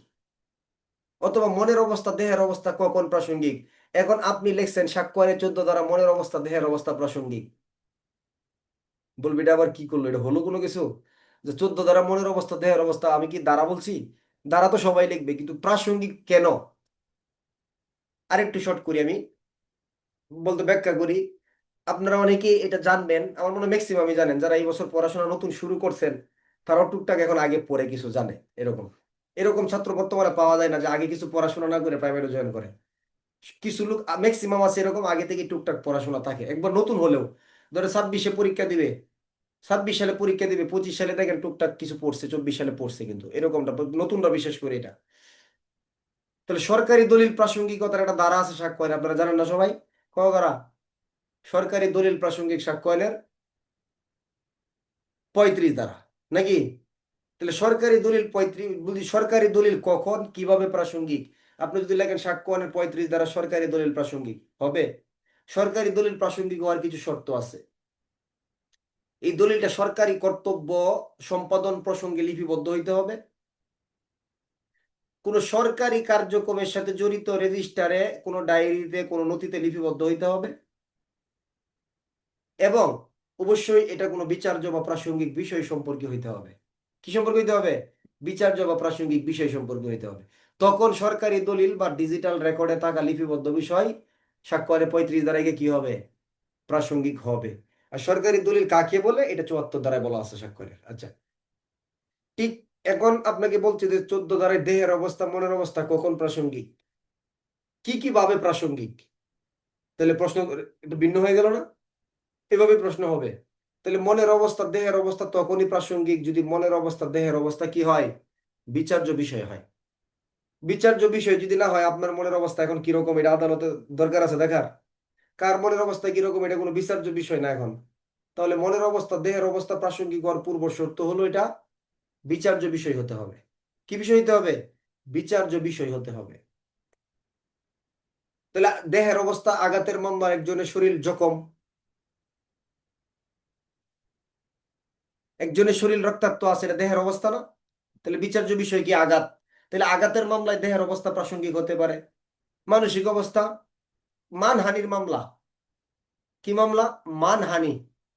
Speaker 1: অথবা মনের অবস্থা দেহের অবস্থা কখন প্রাসঙ্গিক। এখন আপনি লিখছেন সাক্ষ্য আইনের 14 দ্বারা মনের অবস্থা দেহের অবস্থা প্রাসঙ্গিক, বলবি এটা আবার কি করলো, এটা হলো কোনো কিছু? যে 14 দ্বারা মনের অবস্থা দেহের অবস্থা, আমি কি দ্বারা বলছি? দ্বারা তো সবাই লিখবে, কিন্তু প্রাসঙ্গিক কেন? আরেকটু শর্ট করি আমি, বলতে ব্যাখ্যা করি। আপনারা অনেকেই এটা জানবেন, আমার মনে হয় ম্যাক্সিমামই জানেন, যারা এই বছর পড়াশোনা নতুন শুরু করছেন তারাও টুকটাক এখন আগে পড়ে কিছু জানে। এরকম এরকম ছাত্র বর্তমানে পাওয়া যায় না যে আগে কিছু পড়াশোনা না করে প্রাইভেটে জয়েন করে। কিছু লোক ম্যাক্সিমাম আছে এরকম, আগে থেকে টুকটাক পড়াশোনা থাকে, একবার নতুন হলেও ধরে 26-এ পরীক্ষা দিবে, 26 সালে পরীক্ষা দিবে, 25 সালে দেখেন টুকটাক কিছু পড়ছে, 24 সালে পড়ছে, কিন্তু এরকমটা নতুনরা বিশেষ করে এটা। তাহলে সরকারি দলিল প্রাসঙ্গিকতার একটা ধারা আছে সাক্ষ্য আইনে, আপনারা জানেন না সবাই? করা সরকারি দলিল প্রাসঙ্গিক সাক্ষ্য আইনের 35 ধারা, নাকি? তাহলে সরকারি দলিল 35, বলি সরকারি দলিল কখন কিভাবে প্রাসঙ্গিক। আপনি যদি লেখেন সাক্ষ্য আইনের 35 ধারা সরকারি দলিল প্রাসঙ্গিক হবে। সরকারি দলিল প্রাসঙ্গিক হওয়ার কিছু শর্ত আছে। এই দলিলটা সরকারি কর্তব্য সম্পাদন প্রসঙ্গে লিপিবদ্ধ হইতে হবে, কোন সরকারি কার্যক্রমের সাথে জড়িত রেজিস্টারে, কোন ডায়েরিতে, কোন নথিতে লিপিবদ্ধ হইতে হবে, এবং অবশ্যই এটা কোনো বিচার্য বা প্রাসঙ্গিক বিষয় সম্পর্কে হইতে হবে। কি সম্পর্কে হইতে হবে? বিচার্য বা প্রাসঙ্গিক বিষয় সম্পর্কে হইতে হবে। তখন সরকারি দলিল বা ডিজিটাল রেকর্ডে থাকা লিপিবদ্ধ বিষয় সাক্ষ্য আইনের 35 ধারায় গিয়ে কি হবে, প্রাসঙ্গিক হবে। আর সরকারি দলিল কাকে বলে, এটা 74 ধারায় বলা আছে স্বাক্ষরের। আচ্ছা, ঠিক। এখন আপনাকে বলছে যে 14 ধারায় দেহের অবস্থা মনের অবস্থা কখন প্রাসঙ্গিক, কি কি ভাবে প্রাসঙ্গিক। তাহলে প্রশ্ন একটু ভিন্ন হয়ে গেল না? এভাবে প্রশ্ন হবে। তাহলে মনের অবস্থা দেহের অবস্থা তখনই প্রাসঙ্গিক যদি মনের অবস্থা দেহের অবস্থা কি হয়, বিচার্য বিষয় হয়। বিচার্য বিষয় যদি না হয়, আপনার মনের অবস্থা এখন কিরকম এটা আদালতে দরকার আছে দেখার? কার মনের অবস্থা কিরকম এটা কোনো বিচার্য বিষয় না এখন। তাহলে মনের অবস্থা দেহের অবস্থা প্রাসঙ্গিক হওয়ার পূর্ব শর্ত হলো এটা বিচার্য বিষয় হতে হবে। কি বিষয় হতে হবে? বিচার্য বিষয় হতে হবে। তাহলে দেহের অবস্থা আঘাতের মামলা একজনের শরীর জখম, একজনের শরীর রক্তাক্ত আছে, এটা দেহের অবস্থা না? তাহলে বিচার্য বিষয় কি আঘাত। তাহলে আঘাতের মামলায় দেহের অবস্থা প্রাসঙ্গিক হতে পারে। মানসিক অবস্থা, মানহানির মামলা, কি মামলা? মানহানি।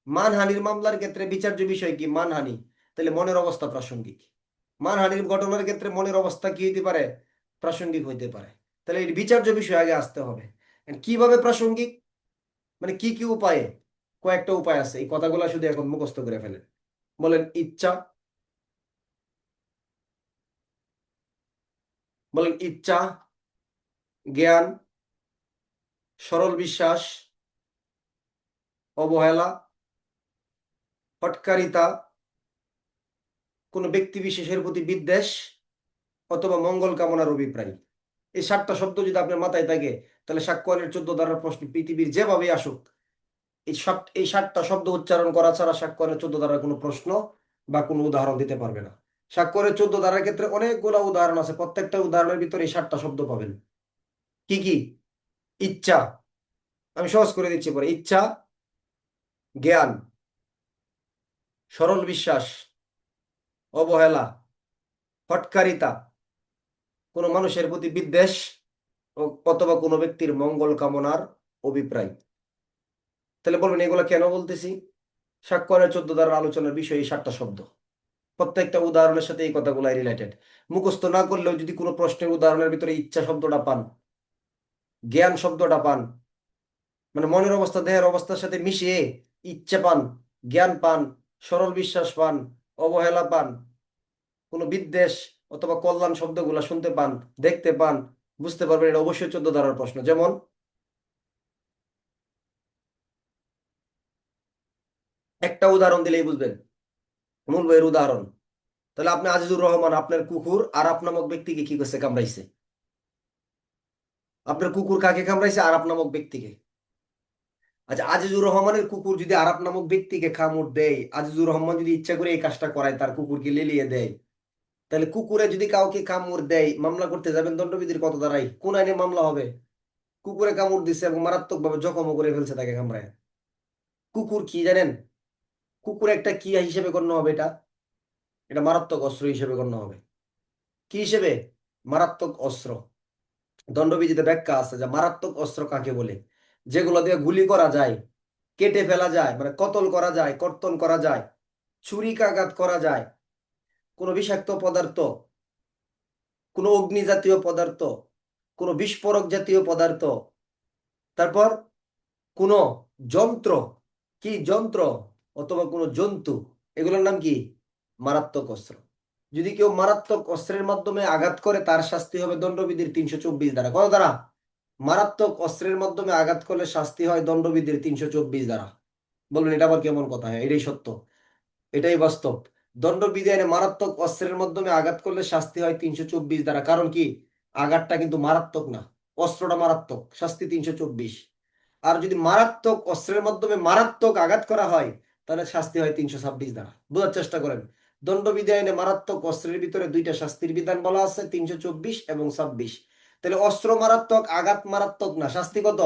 Speaker 1: মানহানির মামলার ক্ষেত্রে বিচার্য বিষয় কি? মানহানি। তাহলে মনের অবস্থা প্রাসঙ্গিক। মানহানির ঘটনার ক্ষেত্রে মনের অবস্থা কি হইতে পারে? প্রাসঙ্গিক হইতে পারে। তাহলে এই বিচার্য বিষয় আগে আসতে হবে। কিভাবে প্রাসঙ্গিক, মানে কি কি উপায়ে? কয়েকটা উপায় আছে, এই কথাগুলো শুধু এখন মুখস্থ করে ফেলেন। বলেন ইচ্ছা, বলেন ইচ্ছা, জ্ঞান, সরল বিশ্বাস, অবহেলা, হঠকারিতা, কোনো ব্যক্তি বিশেষের প্রতি বিদ্বেষ অথবা মঙ্গল কামনার অভিপ্রায়। এই 7টা শব্দ যদি আপনার মাথায় থাকে, তাহলে সাক্ষ্যয়নের 14 ধারার প্রশ্ন পৃথিবীর যেভাবেই আসুক, এই 7টা শব্দ উচ্চারণ করা ছাড়া সাক্ষ্যয়নের 14 ধারার কোনো প্রশ্ন বা কোনো উদাহরণ দিতে পারবে না। সাক্ষ্যয়নের 14 ধারার ক্ষেত্রে অনেকগুলো উদাহরণ আছে, প্রত্যেকটা উদাহরণের ভিতরে এই 7টা শব্দ পাবেন। কি কি? ইচ্ছা, আমি সহজ করে দিচ্ছি পরে। ইচ্ছা, জ্ঞান, সরল বিশ্বাস, অবহেলা, হঠকারিতা, কোনো মানুষের প্রতি বিদ্বেষ অথবা কোনো ব্যক্তির মঙ্গল কামনার অভিপ্রায়। তাহলে বলবেন এগুলো কেন বলতেছি? সাক্ষ্যের 14 ধারার আলোচনার বিষয় এই 7টা শব্দ, প্রত্যেকটা উদাহরণের সাথে এই কথাগুলো রিলেটেড। মুখস্থ না করলেও যদি কোনো প্রশ্নের উদাহরণের ভিতরে ইচ্ছা শব্দটা পান, জ্ঞান শব্দটা পান, মানে মনের অবস্থা দেহের অবস্থার সাথে মিশিয়ে ইচ্ছা পান, জ্ঞান পান, সরল বিশ্বাস পান, অবহেলা পান, কোনো বিদ্বেষ অথবা কল্যাণ শব্দগুলা শুনতে পান, দেখতে পান, বুঝতে পারবেন এটা অবশ্যই 14 ধারার প্রশ্ন। যেমন একটা উদাহরণ দিলেই বুঝবেন, মূল বইয়ের উদাহরণ। তাহলে আপনি আজিজুর রহমান, আপনার কুকুর আরাপ নামক ব্যক্তিকে কি করছে? কামড়াইছে। আপনার কুকুর কাকে কামড়াইছে? আরাপ নামক ব্যক্তিকে। আচ্ছা, আজিজুর রহমানের কুকুর যদি আরাপ নামক ব্যক্তিকে কামড় দেয়, আজিজুর রহমান যদি ইচ্ছা করে এই কাজটা করায়, তার কুকুরকে লেলিয়ে দেয়, তাহলে কুকুরে যদি কাউকে কামড় দেয়, মামলা করতে যাবেন দণ্ডবিধির কত ধারায়? কোন আইনে মামলা হবে? কুকুরে কামড় দিচ্ছে এবং মারাত্মক ভাবে জখমও করে ফেলছে তাকে কামড়ায়। কুকুর কি জানেন? কুকুর একটা কি হিসেবে গণ্য হবে? এটা এটা মারাত্মক অস্ত্র হিসেবে গণ্য হবে। কি হিসেবে? মারাত্মক অস্ত্র। দণ্ডবিধিতে ব্যাখ্যা আছে যে মারাত্মক অস্ত্র কাকে বলে? যেগুলো দিয়ে গুলি করা যায়, কেটে ফেলা যায়, মানে কতল করা যায়, কর্তন করা যায়, ছুরিকাঘাত করা যায়, কোনো বিষাক্ত পদার্থ, কোনো অগ্নি জাতীয় পদার্থ, কোনো বিস্ফোরক জাতীয় পদার্থ, তারপর কোনো যন্ত্র, কি যন্ত্র, অথবা কোনো জন্তু, এগুলোর নাম কি? মারাত্মক অস্ত্র। যদি কেউ মারাত্মক অস্ত্রের মাধ্যমে আঘাত করে, তার শাস্তি হবে দণ্ডবিধির 324 ধারা। কত ধারা? মারাত্মক অস্ত্রের মাধ্যমে আঘাত করলে শাস্তি হয় দণ্ডবিধির 324 ধারা। বলবেন এটা আবার কেমন কথা? হয় এটাই সত্য, এটাই বাস্তব। দণ্ডবিধি আইনে মারাত্মক অস্ত্রের মাধ্যমে আঘাত করলে শাস্তি হয় 324 ধারা। কারণ কি? আঘাতটা কিন্তু মারাত্মক না, অস্ত্রটা মারাত্মক, শাস্তি 324। আর যদি মারাত্মক অস্ত্রের মাধ্যমে মারাত্মক আঘাত করা হয়, তাহলে শাস্তি হয় 326 ধারা। বোঝার চেষ্টা করেন, দণ্ডবিধি আইনে মারাত্মক অস্ত্রের ভিতরে দুইটা শাস্তির বিধান বলা আছে, 324 এবং 26। তাহলে অস্ত্র মারাত্মক, আঘাত মারাত্মক না, শাস্তি কত?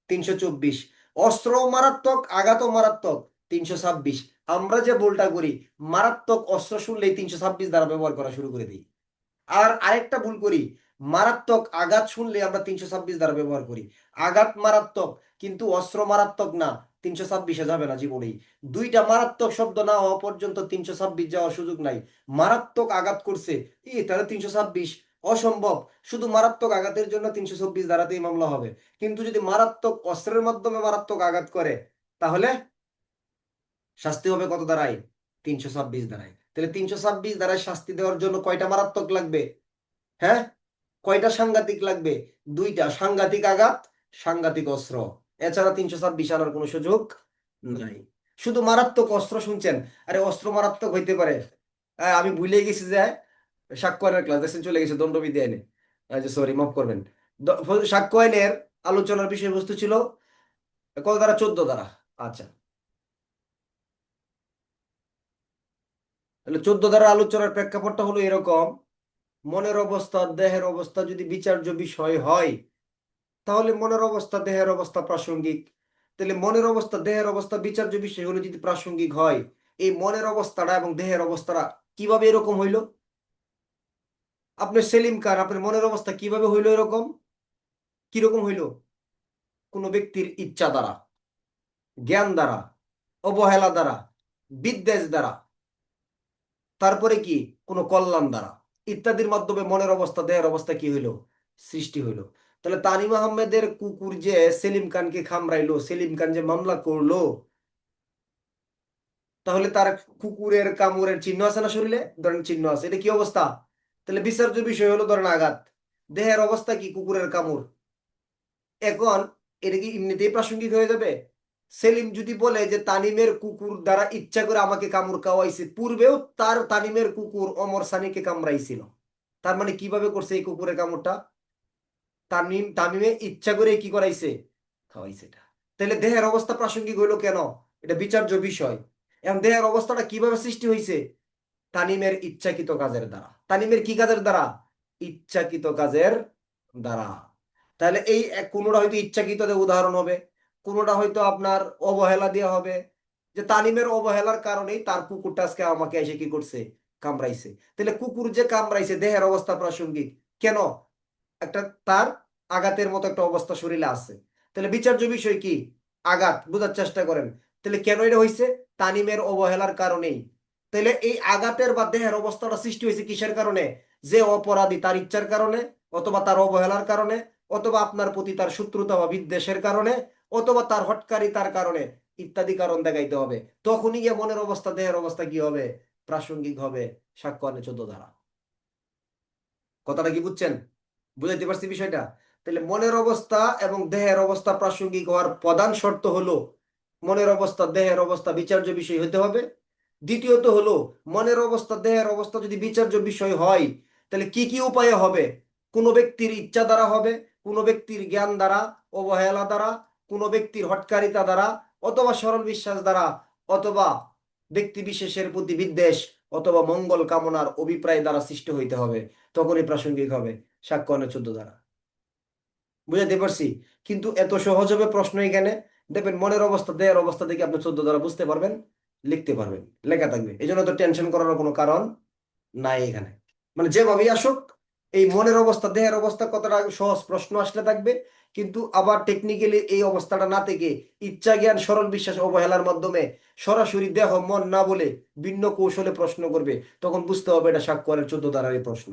Speaker 1: 324। অস্ত্র মারাত্মক, আঘাতও মারাত্মক, 326। আমরা যে ভুলটা করি, মারাত্মক অস্ত্র শুনলেই 326 ধারা ব্যবহার করা শুরু করে দিই। আর আরেকটা ভুল করি, মারাত্মক আঘাত শুনলে আমরা 326 দ্বারা ব্যবহার করি। আঘাত মারাত্মক কিন্তু অস্ত্র মারাত্মক না, 326-এ যাবে না জীবনেই। দুইটা মারাত্মক শব্দ না হওয়া পর্যন্ত 326 যাওয়ার সুযোগ নাই। মারাত্মক আঘাত করছে, তাহলে 326 অসম্ভব। শুধু মারাত্মক আঘাতের জন্য 326 ধারাতেই মামলা হবে। কিন্তু যদি মারাত্মক অস্ত্রের মাধ্যমে মারাত্মক আঘাত করে, তাহলে শাস্তি হবে কত ধারায়? 326 ধারায়। তাহলে 326 ধারায় শাস্তি দেওয়ার জন্য কয়টা মারাত্মক লাগবে? হ্যাঁ, কয়টা সাংঘাতিক লাগবে? দুইটা, সাংঘাতিক আঘাত, সাংঘাতিক অস্ত্র। এছাড়া 326 আনার কোনো সুযোগ নাই। শুধু মারাত্মক অস্ত্র শুনছেন, আরে অস্ত্র মারাত্মক হইতে পারে। আমি ভুলে গেছি যে সাক্ষ্য আইনের ক্লাস দেখছেন, চলে গেছে দণ্ডবিধি আইনে। সরি, মাফ করবেন। সাক্ষ্য আইনের আলোচনার বিষয়বস্তু ছিল কত ধারা? 14 ধারা। আচ্ছা, তাহলে 14 ধারা আলোচনার প্রেক্ষাপটটা হলো এরকম, মনের অবস্থা দেহের অবস্থা যদি বিচার্য বিষয় হয়, তাহলে মনের অবস্থা দেহের অবস্থা প্রাসঙ্গিক। তাহলে মনের অবস্থা দেহের অবস্থা বিচার্য বিষয় হলো যদি প্রাসঙ্গিক হয়, এই মনের অবস্থাটা এবং দেহের অবস্থাটা কিভাবে এরকম হইলো? আপনার সেলিম খান, আপনার মনের অবস্থা কিভাবে হইলো এরকম? কিরকম হইলো? কোনো ব্যক্তির ইচ্ছা দ্বারা, জ্ঞান দ্বারা, অবহেলা দ্বারা, বিদ্বেষ দ্বারা, তারপরে কি কোনো কল্যাণ দ্বারা ইত্যাদির মাধ্যমে মনের অবস্থা দেহের অবস্থা কি হইলো? সৃষ্টি হইলো। তাহলে তানিম আহমেদের কুকুর যে সেলিম খানকে খামড়াইলো, সেলিম খান যে মামলা করলো, তাহলে তার কুকুরের কামড়ের চিহ্ন আছে না শরীরে? ধরেন চিহ্ন আছে, এটা কি অবস্থা? তাহলে বিচার্য বিষয় হলো ধরেন আঘাত। দেহের অবস্থা কি? কুকুরের কামড়। এখন এটা কি এমনিতেই প্রাসঙ্গিক হয়ে যাবে? সেলিম যদি বলে যে তানিমের কুকুর দ্বারা ইচ্ছা করে আমাকে কামড় খাওয়াইছে, পূর্বেও তার তানিমের কুকুর অমর সানিকে কামড়াইছিল, তার মানে কিভাবে করছে এই কুকুরের কামড়টা? তামিমে ইচ্ছা করে কি করাইছে? খাওয়াইছে এটা। তাহলে দেহের অবস্থা প্রাসঙ্গিক হইলো কেন? এটা বিচার্য বিষয়। এখন দেহের অবস্থাটা কিভাবে সৃষ্টি হয়েছে? তানিমের ইচ্ছাকৃত কাজের দ্বারা। তানিমের কি কাজের দ্বারা? ইচ্ছাকৃত কাজের দ্বারা। তাহলে এই কোনোটা হয়তো ইচ্ছাকৃত উদাহরণ হবে, কোনোটা হয়তো আপনার অবহেলা দেওয়া হবে, যে তানিমের অবহেলার কারণেই তার কুকুরটা আজকে আমাকে এসে কি করছে? কামড়াইছে। তাহলে কুকুর যে কামড়াইছে দেহের অবস্থা প্রাসঙ্গিক কেন? একটা তার আঘাতের মতো একটা অবস্থা শরীরে আছে। তাহলে বিচার্য বিষয় কি? আঘাত। বোঝার চেষ্টা করেন। তাহলে কেন এটা হয়েছে? তানিমের অবহেলার কারণেই। তাহলে এই আঘাতের বা দেহের অবস্থাটা সৃষ্টি হয়েছে কিসের কারণে? যে অপরাধী তার ইচ্ছার কারণে, অথবা তার অবহেলার কারণে, অথবা আপনার প্রতি তার শত্রুতা বা বিদ্বেষের কারণে, অথবা তার হটকারিতার কারণে, ইত্যাদি কারণ দেখাইতে হবে। তখনই গিয়ে মনের অবস্থা দেহের অবস্থা কি হবে? প্রাসঙ্গিক হবে। সাক্ষ্য আনে 14 ধারা। কথাটা কি বুঝছেন? বুঝাইতে পারছি বিষয়টা? তাহলে মনের অবস্থা এবং দেহের অবস্থা প্রাসঙ্গিক হওয়ার প্রধান শর্ত হলো মনের অবস্থা দেহের অবস্থা বিচার্য বিষয় হতে হবে। দ্বিতীয়ত হলো মনের অবস্থা দেহের অবস্থা যদি বিচার্য বিষয় হয়, তাহলে কি কি উপায়ে হবে? কোনো ব্যক্তির ইচ্ছা দ্বারা হবে, কোনো ব্যক্তির জ্ঞান দ্বারা, অবহেলা দ্বারা, কোনো ব্যক্তির হটকারিতা দ্বারা, অথবা সরল বিশ্বাস দ্বারা, অথবা ব্যক্তি বিশেষের প্রতি বিদ্বেষ, অথবা মঙ্গল কামনার অভিপ্রায় দ্বারা সৃষ্টি হইতে হবে। তখনই প্রাসঙ্গিক হবে। সাক্ষ্য আনে 14 ধারা। বুঝাতে পারছি? কিন্তু এত সহজ হবে প্রশ্ন এখানে। দেখবেন মনের অবস্থা দেহের অবস্থা দেখে আপনি 14 ধারা বুঝতে পারবেন, লিখতে পারবেন, লেখা থাকবে। এই জন্য তো টেনশন করার কোনো কারণ নাই এখানে। মানে যেভাবেই আসুক, এই মনের অবস্থা দেহের অবস্থা কতটা সহজ প্রশ্ন আসলে থাকবে, কিন্তু আবার টেকনিক্যালি এই অবস্থাটা না থেকে ইচ্ছা জ্ঞান সরল বিশ্বাস অবহেলার মাধ্যমে সরাসরি দেহ মন না বলে ভিন্ন কৌশলে প্রশ্ন করবে, তখন বুঝতে হবে এটা সাক্ষ্যের 14 ধারারই প্রশ্ন।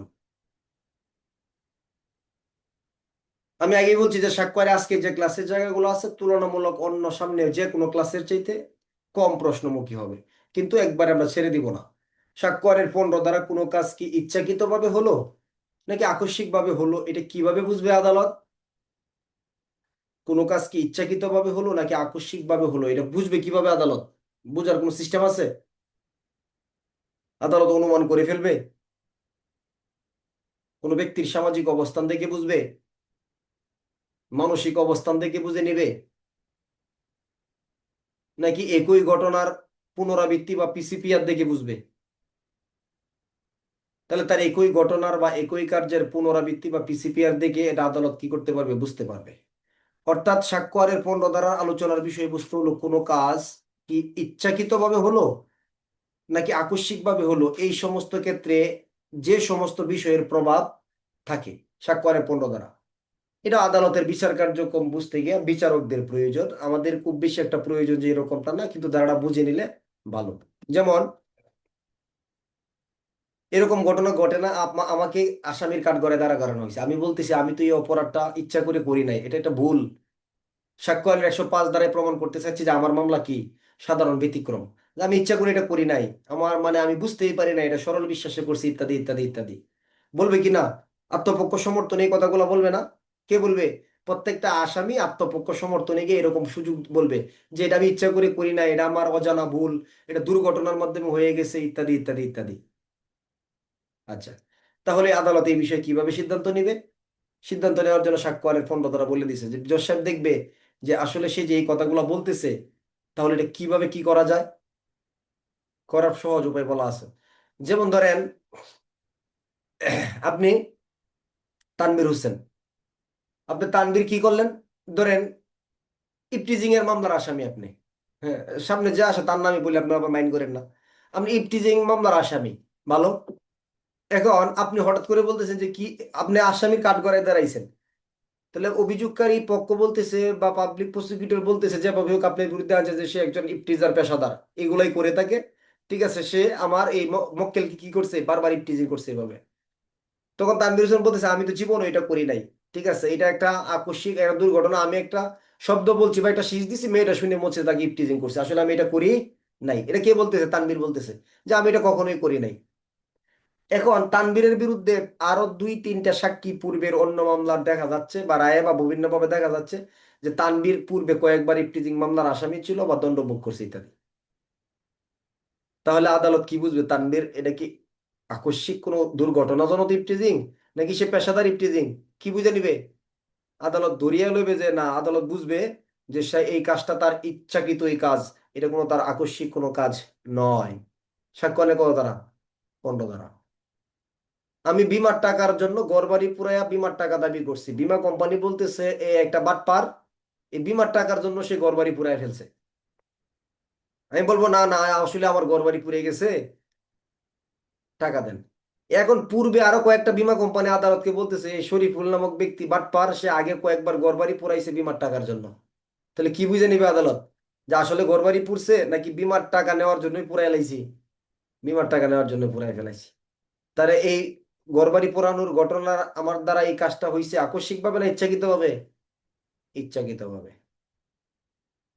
Speaker 1: আমি আগেই বলছি যে সাক্ষ্যের আজকে যে ক্লাসের জায়গাগুলো আছে তুলনামূলক অন্য সামনে যে কোনো ক্লাসের চাইতে কম প্রশ্নমুখী হবে, কিন্তু একবারে আমরা ছেড়ে দিব না। সাক্ষ্যের 15 দ্বারা কোনো কাজ কি ইচ্ছাকৃতভাবে হলো নাকি আকস্মিকভাবে হলো, এটা কিভাবে বুঝবে আদালত? কোনো কাজ কি ইচ্ছাকৃতভাবে হলো নাকি আকস্মিকভাবে হলো, এটা বুঝবে কিভাবে আদালত? বুঝার কোনো সিস্টেম আছে? আদালত অনুমান করে ফেলবে? কোনো ব্যক্তির সামাজিক অবস্থান থেকে বুঝবে? মানসিক অবস্থান থেকে বুঝে নেবে? নাকি একই ঘটনার পুনরাবৃত্তি বা পিসিপিআর দেখে বুঝবে? তাহলে তার একই ঘটনার বা একই কার্যের পুনরাবৃত্তি বা পিসিপিআর দেখে এটা আদালত কি করতে পারবে? বুঝতে পারবে। অর্থাৎ সাক্ষ্যের 15 দ্বারা আলোচনার বিষয়বস্তু হলো কোনো কাজ কি ইচ্ছাকৃতভাবে হলো নাকি আকস্মিকভাবে হলো, এই সমস্ত ক্ষেত্রে যে সমস্ত বিষয়ের প্রভাব থাকে সাক্ষ্যের 15 দ্বারা, এটা আদালতের বিচার কার্যক্রম বুঝতে গিয়ে বিচারকদের প্রয়োজন। আমাদের খুব বেশি একটা প্রয়োজন যে এরকমটা না, কিন্তু ধারাটা বুঝে নিলে ভালো। যেমন এরকম ঘটনা ঘটে না, আমাকে আসামির কাঠগড়ায় দাঁড়া করানো হয়েছে, আমি বলতেছি আমি তো এই অপরাধটা ইচ্ছা করে করি নাই, এটা একটা ভুল। সাক্ষ্য 105 দ্বারাই প্রমাণ করতে চাচ্ছি যে আমার মামলা কি সাধারণ ব্যতিক্রম, যে আমি ইচ্ছা করে এটা করি নাই, আমার মানে আমি বুঝতেই পারি না, এটা সরল বিশ্বাসে করছি, ইত্যাদি ইত্যাদি ইত্যাদি। বলবে কি না? আত্মপক্ষ সমর্থন এই কথাগুলো বলবে না? কে বলবে? প্রত্যেকটা আসামি আত্মপক্ষ সমর্থনে গিয়ে এরকম সুযোগ বলবে যে এটা আমি ইচ্ছা করে করি না, এটা আমার অজানা ভুল, এটা দুর্ঘটনার মাধ্যমে হয়ে গেছে, ইত্যাদি ইত্যাদি ইত্যাদি। আচ্ছা, তাহলে আদালত এই বিষয়ে কিভাবে সিদ্ধান্ত নিবে? সিদ্ধান্ত নেওয়ার জন্য সাক্ষ্যের 15 দ্বারা বলে দিছে যে জজ সাহেব দেখবে যে আসলে সে যে এই কথাগুলো বলতেছে, তাহলে এটা কিভাবে কি করা যায়, করার সহজ উপায় বলা আছে। যেমন ধরেন আপনি তানভীর হোসেন, আপনি তানভীর কি করলেন, ধরেন ইপটিজিং এর মামলার আসামি আপনি। হ্যাঁ, সামনে যে আসে তার নামই বলে আপনি আবার মাইন্ড করেন না। আপনি ইপটিজিং মামলার আসামি, ভালো। এখন আপনি হঠাৎ করে বলতেছেন যে কি, আপনি আসামির কাঠগড়ায় দাঁড়াইছেন, তাহলে অভিযোগকারী পক্ষ বলতেছে বা পাবলিক প্রসিকিউটর বলতেছে যেভাবে হোক আপনার বিরুদ্ধে আছে যে সে একজন ইপটিজার পেশাদার, এগুলাই করে থাকে। ঠিক আছে, সে আমার এই মক্কেলকে কি করছে, বারবার ইপটিজিং করছে এভাবে। তখন তানভীর হোসেন বলতেছে আমি তো জীবনও এটা করি নাই। ঠিক আছে, এটা একটা আকস্মিক একটা দুর্ঘটনা, আমি একটা শব্দ বলছি বা একটা শীষ দিছি, মেয়েটা শুনে মরছে, তাকে ইপটিজিং করছে, আসলে আমি এটা করি নাই। এটা কে বলতেছে? তানভীর বলতেছে যে আমি এটা কখনোই করি নাই। এখন তানভীরের বিরুদ্ধে আরো দুই তিনটা সাক্ষী পূর্বের অন্য মামলার দেখা যাচ্ছে বা রায়ে বা বিভিন্নভাবে দেখা যাচ্ছে যে তানভীর পূর্বে কয়েকবার ইফটিজিং মামলার আসামি ছিল বা দণ্ডভোগ করছে ইত্যাদি। তাহলে আদালত কি বুঝবে তানভীর এটা কি আকস্মিক কোনো দুর্ঘটনাজনক ইফটিজিং নাকি সে পেশাদার ইফটিজিং? কি বুঝে নিবে? আদালত ধরিয়া লইবে যে না, আদালত বুঝবে যে সে এই কাজটা তার ইচ্ছাকৃত এই কাজ, এটা কোনো তার আকস্মিক কোনো কাজ নয়। সাক্ষ্য অনেক দ্বারা 15 দ্বারা। আমি বিমার টাকার জন্য ঘরবাড়ি পুরাইয়া বিমার টাকা দাবি করছি, বীমা কোম্পানি বলতেছে এ একটা বাটপার, এই বিমার টাকার জন্য সে ঘরবাড়ি পুরাই ফেলছে। আমি বলবো না না, আসলে আমার ঘরবাড়ি পুড়ে গেছে, টাকা দেন। এখন পূর্বে আরো কয়েকটা বীমা কোম্পানি আদালতকে বলতেছে এই শরীফুল নামক ব্যক্তি বাটপার, সে আগে কয়েকবার ঘরবাড়ি পুরাইছে বিমার টাকার জন্য। তাহলে কি বুঝে নিবে আদালত, যে আসলে ঘরবাড়ি পুড়ছে নাকি বিমার টাকা নেওয়ার জন্যই পুরাই লাইছি? বিমার টাকা নেওয়ার জন্য পুরাই ফেলাইছি। তাহলে এই ঘরবাড়ি পোড়ানোর ঘটনা আমার দ্বারা এই কাজটা হয়েছে আকস্মিক ভাবে না ইচ্ছাকৃত ভাবে? ইচ্ছাকৃত ভাবে।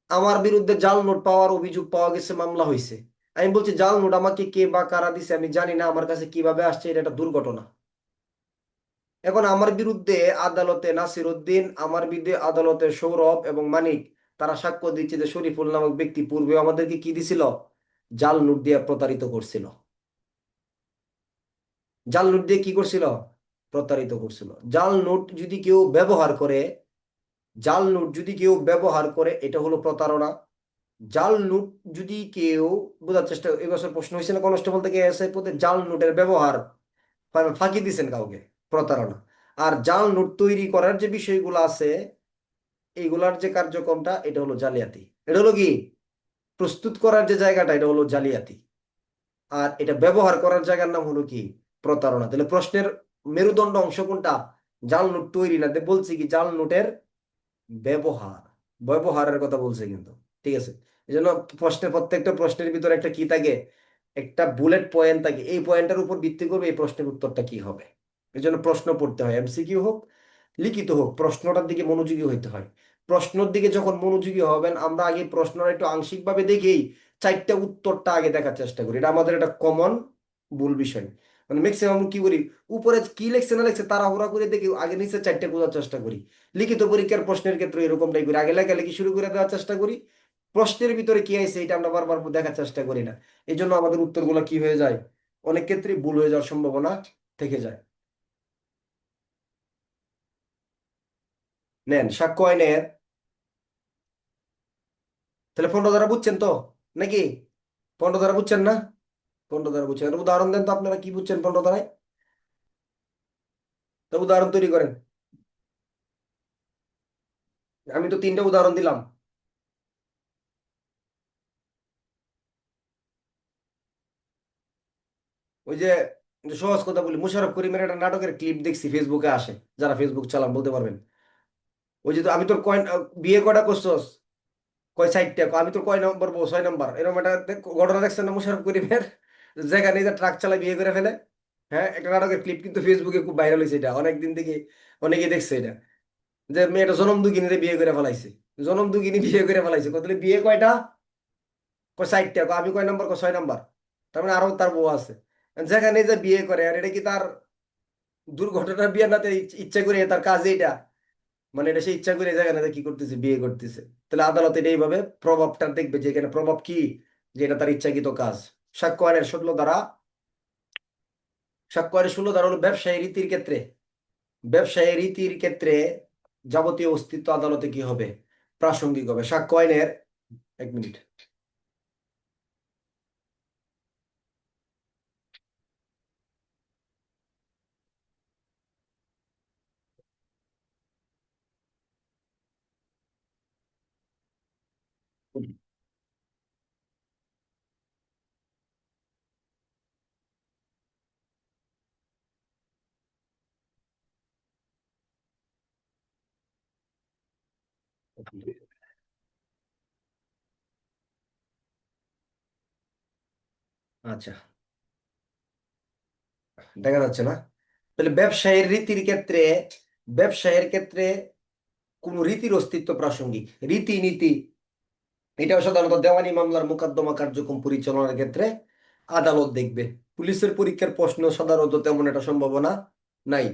Speaker 1: আমার বিরুদ্ধে জাল নোট পাওয়ার অভিযোগ পাওয়া গেছে, মামলা হয়েছে। আমি বলছি জাল নোট আমাকে কে বা কারা দিছে আমি জানি না, আমার কাছে কিভাবে আসছে, এটা একটা দুর্ঘটনা। এখন আমার বিরুদ্ধে আদালতে নাসির উদ্দিন, আমার বিরুদ্ধে আদালতে সৌরভ এবং মানিক, তারা সাক্ষ্য দিচ্ছে যে শরীফুল নামক ব্যক্তি পূর্বে আমাদেরকে কি দিছিল, জাল নোট দিয়ে প্রতারিত করছিল। জাল নোট দিয়ে কি করছিল? প্রতারিত করছিল। জাল নোট যদি কেউ ব্যবহার করে, জাল নোট যদি কেউ ব্যবহার করে এটা হলো প্রতারণা। জাল নোট যদি কেউ, বোঝার চেষ্টা, এবছর প্রশ্ন হয়েছিল কনস্টেবল থেকে এসআই পদে, জাল নোটের ব্যবহার ফাঁকি দিচ্ছেন কাউকে, প্রতারণা। আর জাল নোট তৈরি করার যে বিষয়গুলো আছে, এইগুলার যে কার্যক্রমটা, এটা হলো জালিয়াতি। এটা হলো কি, প্রস্তুত করার যে জায়গাটা, এটা হলো জালিয়াতি। আর এটা ব্যবহার করার জায়গার নাম হলো কি, প্রতারণা। তাহলে প্রশ্নের মেরুদণ্ড অংশ কোনটা? জাল নোট তৈরি না, বলছি কি জাল নোটের ব্যবহার, ব্যবহারের কথা বলছে কিন্তু। ঠিক আছে, এই জন্য প্রশ্নের, প্রত্যেকটা প্রশ্নের ভিতরে একটা কি থাকে, একটা বুলেট পয়েন্ট থাকে, এই পয়েন্টের উপর ভিত্তি করবে এই প্রশ্নের উত্তরটা কি হবে। এই জন্য প্রশ্ন পড়তে হয়, এমসিকিউ হোক লিখিত হোক, প্রশ্নটার দিকে মনোযোগী হইতে হয়। প্রশ্নের দিকে যখন মনোযোগী হবেন, আমরা আগে প্রশ্নটা একটু আংশিকভাবে দেখেই চারটা উত্তরটা আগে দেখার চেষ্টা করি, এটা আমাদের একটা কমন ভুল বিষয়। মানে ম্যাক্সিমাম কি করি, উপরে কি লেখছে না লেখছে তাড়াহুড়া করে দেখি, আগে নিচে চারটে বোঝার চেষ্টা করি। লিখিত পরীক্ষার প্রশ্নের ক্ষেত্রে এরকমটাই করি, আগে লেখালেখি শুরু করে দেওয়ার চেষ্টা করি, প্রশ্নের ভিতরে কি আছে এটা আমরা বারবার দেখার চেষ্টা করি না। এই জন্য আমাদের উত্তরগুলো কি হয়ে যায়, অনেক ক্ষেত্রে ভুল হয়ে যাওয়ার সম্ভাবনা থেকে যায়। নেন সাক্ষ্য আইনের, তাহলে 15 দ্বারা বুঝছেন তো নাকি? 15 দ্বারা বুঝছেন না? 15 দ্বারা বুঝছেন, একটা উদাহরণ দেন তো, আপনারা কি বুঝছেন 15 দ্বারায়? তো উদাহরণ তৈরি করেন। আমি তো 3টা উদাহরণ দিলাম। ওই যে, যে সহজ কথা বলি, মুশাররফ করিমের একটা নাটকের ক্লিপ দেখছি, ফেসবুকে আসে, যারা ফেসবুক চালান বলতে পারবেন। ওই যে তো আমি তোর কয় বিয়ে কয়টা করছস, কয় 4টা, আমি তোর কয় নম্বর বউ, 6 নম্বর, এরকম একটা ঘটনা দেখছেন না মুশাররফ করিমের, যেখানে যে ট্রাক চালায় বিয়ে করে ফেলে। হ্যাঁ, একটা নাটকের ক্লিপ কিন্তু ফেসবুকে খুব ভাইরাল হয়েছে, এটা অনেকদিন থেকে অনেকেই দেখছে এটা, যে মেয়েটা জনম দুঃখিনীরে বিয়ে করে ফেলাইছে। জনম দুঃখিনী বিয়ে করে ফেলাইছে, কত বিয়ে কয়টা, কয় 4টা, আমি কয় নম্বর, কয় 6 নম্বর, তার মানে আরো তার বউ আছে। যেখানে যে বিয়ে করে, আর এটা কি তার দুর্ঘটনার বিয়ে না, তার ইচ্ছা করে তার কাজ এটা, মানে এটা সে ইচ্ছা করে যেখানে যে কি করতেছে, বিয়ে করতেছে। তাহলে আদালত এটা এইভাবে প্রভাবটা দেখবে যে এখানে প্রভাব কি, যে এটা তার ইচ্ছাকৃত কাজ। সাক্ষ্য আইনের 16 ধারা, সাক্ষ্য আইনের 16 ধারা হলো ব্যবসায়ী রীতির ক্ষেত্রে, ব্যবসায়ী রীতির ক্ষেত্রে যাবতীয় অস্তিত্ব আদালতে কি হবে, প্রাসঙ্গিক হবে। সাক্ষ্য আইনের, 1 মিনিট। আচ্ছা, দেখা যাচ্ছে না? তাহলে ব্যবসায়ের ক্ষেত্রে কোন রীতির অস্তিত্ব প্রাসঙ্গিক। রীতিনীতি এটাও সাধারণত দেওয়ানি মামলার মোকদ্দমা কার্যক্রম পরিচালনার ক্ষেত্রে আদালত দেখবে। পুলিশের পরীক্ষার প্রশ্ন সাধারণত তেমন একটা সম্ভাবনা নাই।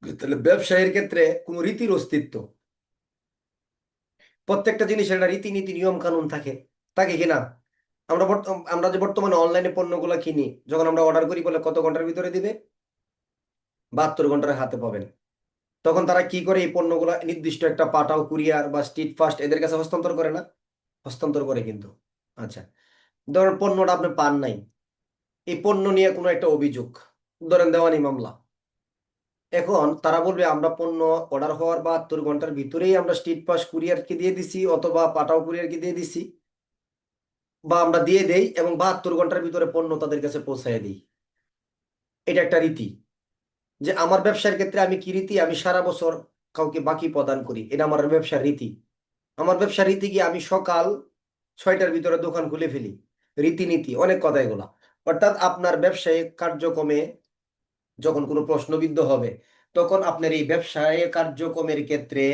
Speaker 1: তাহলে ব্যবসায়ের ক্ষেত্রে কোন রীতির অস্তিত্ব, প্রত্যেকটা জিনিসের একটা রীতিনীতি নিয়ম কানুন থাকে, থাকে কিনা? আমরা যে বর্তমানে অনলাইনে পণ্যগুলো কিনি, যখন আমরা অর্ডার করি বলে কত ঘন্টার ভিতরে দিবে, 72 ঘন্টার হাতে পাবেন। তখন তারা কি করে, এই পণ্যগুলো নির্দিষ্ট একটা পাঠাও কুরিয়ার বা স্ট্রিট ফাস্ট এদের কাছে হস্তান্তর করে না? হস্তান্তর করে কিন্তু। আচ্ছা, ধরেন পণ্যটা আপনি পান নাই, এই পণ্য নিয়ে কোনো একটা অভিযোগ, ধরেন দেওয়ানি মামলা। এখন তারা বলবে আমরা পণ্য অর্ডার হওয়ার 72 ঘন্টার ভিতরেই আমরা স্ট্রিট ফাস্ট কুরিয়ারকে দিয়ে দিছি অথবা পাঠাও কুরিয়ারকে দিয়ে দিছি, বা আমরা দিয়ে দেই এবং 72 ঘন্টার ভিতরে পণ্য তাদের কাছে পৌঁছায় দিই। এটা একটা রীতি। যে আমার ব্যবসার ক্ষেত্রে আমি কি রীতি, আমি সারা বছর কাউকে বাকি প্রদান করি, এটা আমার ব্যবসার রীতি। আমার ব্যবসার রীতি কি, আমি সকাল 6টার ভিতরে দোকান খুলে ফেলি। রীতিনীতি অনেক কথা এগুলা। অর্থাৎ আপনার ব্যবসায়িক কার্যক্রমে যখন কোনো প্রশ্নবিদ্ধ হবে, তখন আপনার এই ব্যবসায় কার্যক্রমের ক্ষেত্রে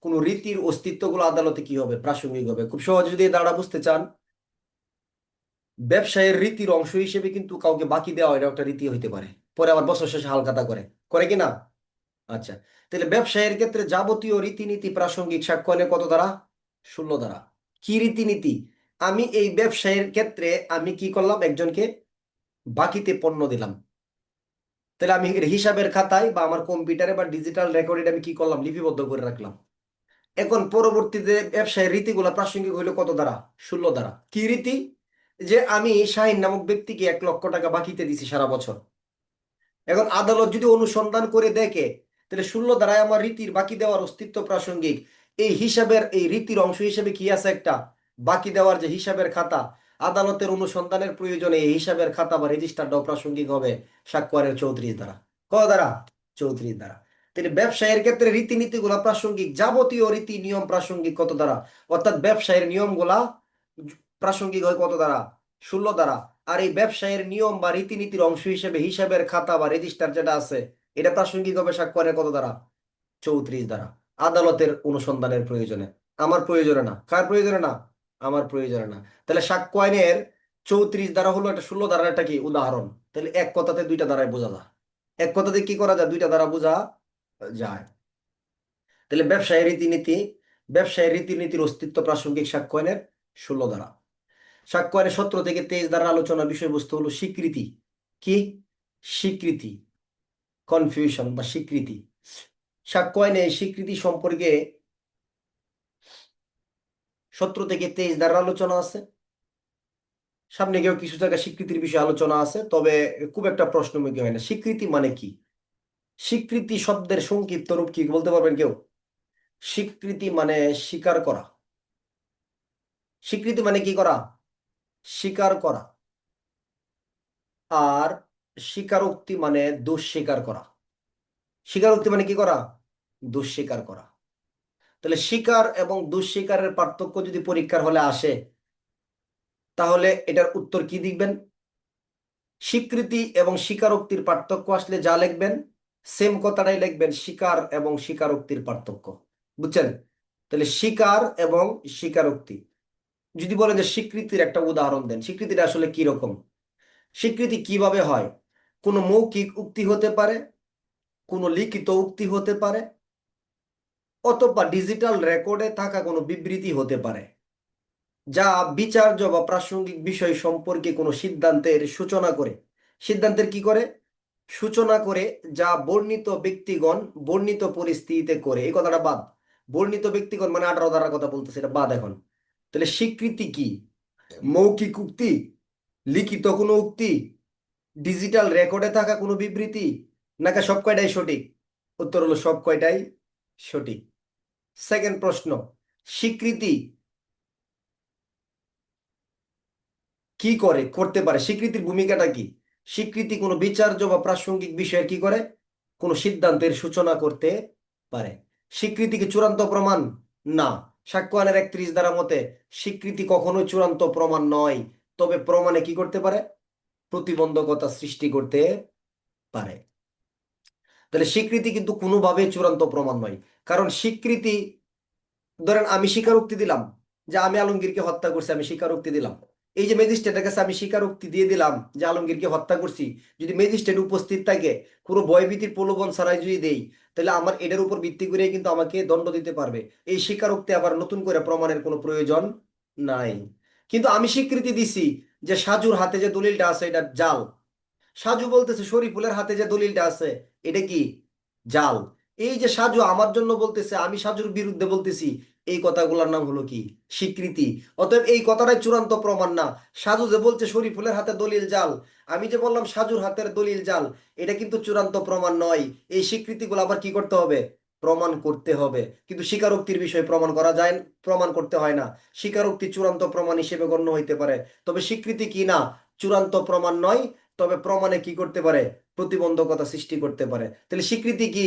Speaker 1: কোনো রীতির অস্তিত্বগুলো আদালতে কি হবে, প্রাসঙ্গিক হবে। খুব সহজে যদি দাঁড়া বুঝতে চান, ব্যবসায়ের রীতির অংশ হিসেবে কিন্তু কাউকে বাকি দেওয়া এটা একটা রীতি হইতে পারে, পরে আবার বছর শেষে হালখাতা করে, করে কি না? আচ্ছা, তাহলে ব্যবসায়ের ক্ষেত্রে যাবতীয় রীতিনীতি প্রাসঙ্গিক সাক্ষ্য কত দ্বারা? 16 দ্বারা। কি রীতিনীতি? আমি এই ব্যবসায়ের ক্ষেত্রে আমি কি করলাম, একজনকে বাকিতে পণ্য দিলাম, তাহলে আমি এর হিসাবের খাতায় বা আমার কম্পিউটারে বা ডিজিটাল রেকর্ডে আমি কি করলাম, লিপিবদ্ধ করে রাখলাম। এখন পরবর্তীতে ব্যবসায়ের রীতিগুলো প্রাসঙ্গিক হইলো কত দ্বারা? 16 দ্বারা। কি রীতি? যে আমি শাহিন নামক ব্যক্তিকে 1 লক্ষ টাকা বাকিতে দিছি সারা বছর। এখন আদালত যদি অনুসন্ধান করে দেখে, তাহলে 16 দ্বারায় আমার রীতির বাকি দেওয়ার অস্তিত্ব প্রাসঙ্গিক। এই হিসাবের এই রীতির অংশ হিসেবে কি আছে, একটা বাকি দেওয়ার যে হিসাবের খাতা, আদালতের অনুসন্ধানের প্রয়োজনে এই হিসাবের খাতা বা রেজিস্টারটাও প্রাসঙ্গিক হবে সাক্ষ্যের 34 দ্বারা। কত দ্বারা? 34 দ্বারা। তাহলে ব্যবসায়ের ক্ষেত্রে রীতিনীতিগুলা প্রাসঙ্গিক, যাবতীয় রীতি নিয়ম প্রাসঙ্গিক কত দ্বারা? অর্থাৎ ব্যবসায়ের নিয়মগুলা প্রাসঙ্গিক হয় কত দ্বারা? 16 দ্বারা। আর এই ব্যবসায়ের নিয়ম বা রীতিনীতির অংশ হিসেবে হিসাবের খাতা বা রেজিস্টার যেটা আছে, এটা প্রাসঙ্গিক হবে সাক্ষ্যের কত দ্বারা? 34 দ্বারা। আদালতের অনুসন্ধানের প্রয়োজনে, আমার প্রয়োজনে না। কার প্রয়োজনে না? আমার প্রয়োজনে না। তাহলে সাক্ষ্য আইনের 34 দ্বারা হলো একটা 16 দ্বারার একটা কি উদাহরণ। তাহলে এক কথাতে দুইটা দ্বারাই বোঝা যায়। এক কথাতে কি করা যায়, দুইটা দ্বারা বোঝা যায়। তাহলে ব্যবসায়ের রীতিনীতির অস্তিত্ব প্রাসঙ্গিক সাক্ষ্য আইনের 16 দ্বারা। সাক্ষ্য আইনের 17 থেকে 23 দ্বারা আলোচনা বিষয়বস্তু হলো স্বীকৃতি। কি? স্বীকৃতি, কনফিউশন বা স্বীকৃতি। সাক্ষ্য আইনে এই স্বীকৃতি সম্পর্কে 17 থেকে 23 দ্বারা আলোচনা আছে। সামনে গিয়েও কিছু জায়গায় স্বীকৃতির বিষয়ে আলোচনা আছে, তবে খুব একটা প্রশ্নমুখী হয় না। স্বীকৃতি মানে কি? স্বীকৃতি শব্দের সংক্ষিপ্ত রূপ কি বলতে পারবেন কেউ? স্বীকৃতি মানে স্বীকার করা। স্বীকৃতি মানে কি করা? স্বীকার করা। আর স্বীকারোক্তি মানে দোষ স্বীকার করা। স্বীকারোক্তি মানে কি করা? দোষ স্বীকার করা। তাহলে স্বীকার এবং দোষ স্বীকারের পার্থক্য যদি পরীক্ষার হলে আসে, তাহলে এটার উত্তর কি দিবেন? স্বীকৃতি এবং স্বীকারোক্তির পার্থক্য আসলে যা লিখবেন, সেম কথাটাই লিখবেন, স্বীকার এবং স্বীকারোক্তির পার্থক্য। বুঝছেন? তাহলে স্বীকার এবং স্বীকারোক্তি। যদি বলেন যে স্বীকৃতির একটা উদাহরণ দেন, স্বীকৃতিটা আসলে কি রকম? স্বীকৃতি কিভাবে হয়? কোনো মৌখিক উক্তি হতে পারে, কোনো লিখিত উক্তি হতে পারে, অথবা ডিজিটাল রেকর্ডে থাকা কোনো বিবৃতি হতে পারে, যা বিচার্য বা প্রাসঙ্গিক বিষয় সম্পর্কে কোনো সিদ্ধান্তের সূচনা করে। সিদ্ধান্তের কি করে? সূচনা করে, যা বর্ণিত ব্যক্তিগণ বর্ণিত পরিস্থিতিতে করে। এই কথাটা বাদ। বর্ণিত ব্যক্তিগণ মানে 18 ধারার কথা বলতেছে, এটা বাদ এখন। তাহলে স্বীকৃতি কি? মৌখিক উক্তি, লিখিত কোনো উক্তি, ডিজিটাল রেকর্ডে থাকা কোনো বিবৃতি, নাকি সব কয়টাই সঠিক? উত্তর হলো সব কয়টাই সঠিক। সেকেন্ড প্রশ্ন, স্বীকৃতি কি করে, করতে পারে? স্বীকৃতির ভূমিকাটা কি? স্বীকৃতি কোনো বিচার্য বা প্রাসঙ্গিক বিষয়ের কি করে? কোনো সিদ্ধান্তের সূচনা করতে পারে। স্বীকৃতি কি চূড়ান্ত প্রমাণ? না। সাক্ষ্য আইনের 31 ধারা মতে স্বীকৃতি কখনোই চূড়ান্ত প্রমাণ নয়, তবে প্রমাণে কি করতে পারে? প্রতিবন্ধকতা সৃষ্টি করতে পারে। তাহলে স্বীকৃতি কিন্তু কোনোভাবেই চূড়ান্ত প্রমাণ নয়। কারণ স্বীকৃতি, ধরেন আমি স্বীকারোক্তি দিলাম যে আমি আলমগীরকে হত্যা করছি, আমি স্বীকারোক্তি দিলাম, এই যে ম্যাজিস্ট্রেটের কাছে আমি স্বীকারোক্তি দিয়ে দিলাম যে আলমগীরকে হত্যা করছি, যদি ম্যাজিস্ট্রেট উপস্থিত থাকে, কোনো ভয়ভীতির প্রলোভন ছাড়াই যদি দেই, তাহলে আমার এটার উপর ভিত্তি করে কিন্তু আমাকে দণ্ড দিতে পারবে। এই স্বীকারোক্তি আবার নতুন করে প্রমাণের কোনো প্রয়োজন নাই। কিন্তু আমি স্বীকৃতি দিছি যে সাজুর হাতে যে দলিলটা আছে এটা জাল, সাজু বলতেছে শরীফুলের হাতে যে দলিলটা আছে এটা কি জাল, এই যে সাজু আমার জন্য বলতেছে, আমি সাজুর বিরুদ্ধে বলতেছি, এই কথাগুলোর নাম হলো কি? স্বীকৃতি। অতএব এই কথাটাই চূড়ান্ত প্রমাণ না। সাজু যে বলছে শরীফুলের হাতে দলিল জাল, আমি যে বললাম সাজুর হাতের দলিল জাল, এটা কিন্তু চূড়ান্ত প্রমাণ নয়। এই স্বীকৃতিগুলো আবার কি করতে হবে? প্রমাণ করতে হবে। কিন্তু স্বীকারোক্তির বিষয়ে প্রমাণ করা যায়, প্রমাণ করতে হয় না। স্বীকারোক্তি চূড়ান্ত প্রমাণ হিসেবে গণ্য হইতে পারে, তবে স্বীকৃতি কি না? চূড়ান্ত প্রমাণ নয়, তবে প্রমাণে কি করতে পারে? প্রতিবন্ধকতা সৃষ্টি করতে পারে। তাহলে স্বীকৃতি কি?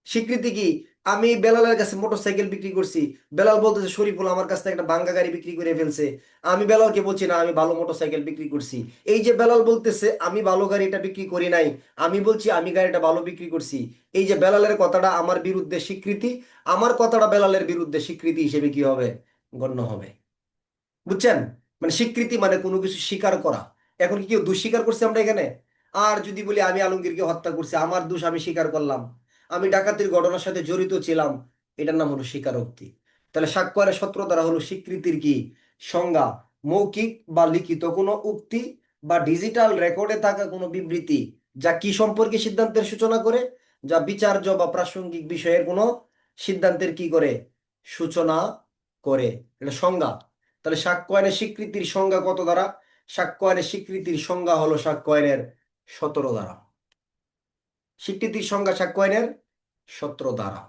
Speaker 1: স্বীকৃতি কি? আমি বেলালের কাছে মোটরসাইকেল বিক্রি করছি, বেলাল বলতেছে শরীফুল আমার কাছ থেকে একটা ভাঙ্গা গাড়ি বিক্রি করে ফেলছে, আমি বেলালকে বলছি না আমি ভালো মোটরসাইকেল বিক্রি করছি। এই যে বেলাল বলতেছে আমি ভালো গাড়িটা বিক্রি করি নাই, আমি বলছি আমি গাড়িটা ভালো বিক্রি করছি, এই যে বেলালের কথাটা আমার বিরুদ্ধে স্বীকৃতি, আমার কথাটা বেলালের বিরুদ্ধে স্বীকৃতি হিসেবে কি হবে? গণ্য হবে। বুঝছেন? মানে স্বীকৃতি মানে কোনো কিছু স্বীকার করা। এখন কি কেউ দোষ স্বীকার করছে আমরা এখানে? আর যদি বলি আমি আলমগীরকে হত্যা করছি, আমার দোষ আমি স্বীকার করলাম, আমি ডাকাতির ঘটনার সাথে জড়িত ছিলাম, এটার নাম হলো স্বীকারোক্তি। তাহলে সাক্ষ্যের 17 দ্বারা হলো স্বীকৃতির কি সংজ্ঞা? মৌখিক বা লিখিত কোনো উক্তি বা ডিজিটাল রেকর্ডে থাকা কোনো বিবৃতি, যা কি সম্পর্কে সিদ্ধান্তের সূচনা করে? যা বিচার্য বা প্রাসঙ্গিক বিষয়ের কোনো সিদ্ধান্তের কি করে? সূচনা করে। এটা সংজ্ঞা। তাহলে সাক্ষ্য আইনের স্বীকৃতির সংজ্ঞা কত দ্বারা? সাক্ষ্য আইনের স্বীকৃতির সংজ্ঞা হলো সাক্ষ্য আইনের 17 দ্বারা। স্বীকৃতির সংজ্ঞা সাক্ষ্য আইনের 17 দ্বারা।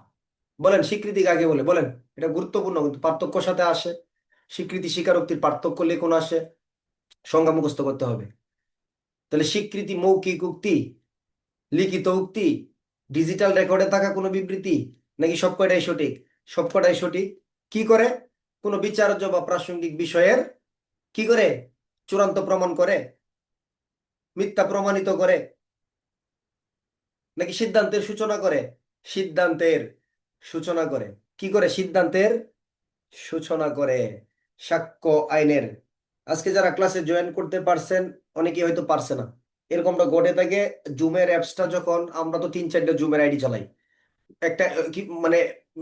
Speaker 1: বলেন স্বীকৃতি কাকে বলে? বলেন। এটা গুরুত্বপূর্ণ, কিন্তু পার্থক্যর সাথে আসে। স্বীকৃতি স্বীকারোক্তির পার্থক্য লিখুন আসে, সংজ্ঞা মুখস্থ করতে হবে। তাহলে স্বীকৃতি মৌখিক উক্তি, লিখিত উক্তি, ডিজিটাল রেকর্ডে থাকা কোনো বিবৃতি, নাকি সবকটাই সঠিক? সবকটাই সঠিক। কি করে? কোনো বিচার্য বা প্রাসঙ্গিক বিষয়ের কি করে? চূড়ান্ত প্রমাণ করে, মিথ্যা প্রমাণিত করে, নাকি সিদ্ধান্তের সূচনা করে? সিদ্ধান্তের সূচনা করে। কি করে? সিদ্ধান্তের সূচনা করে। সাক্ষ্য আইনের, আজকে যারা ক্লাসে জয়েন করতে পারছেন, অনেকে হয়তো পারছে না, এরকমটা ঘটে থাকে। জুমের অ্যাপসটা যখন, আমরা তো 3-4টা জুমের আইডি চালাই, একটা কি মানে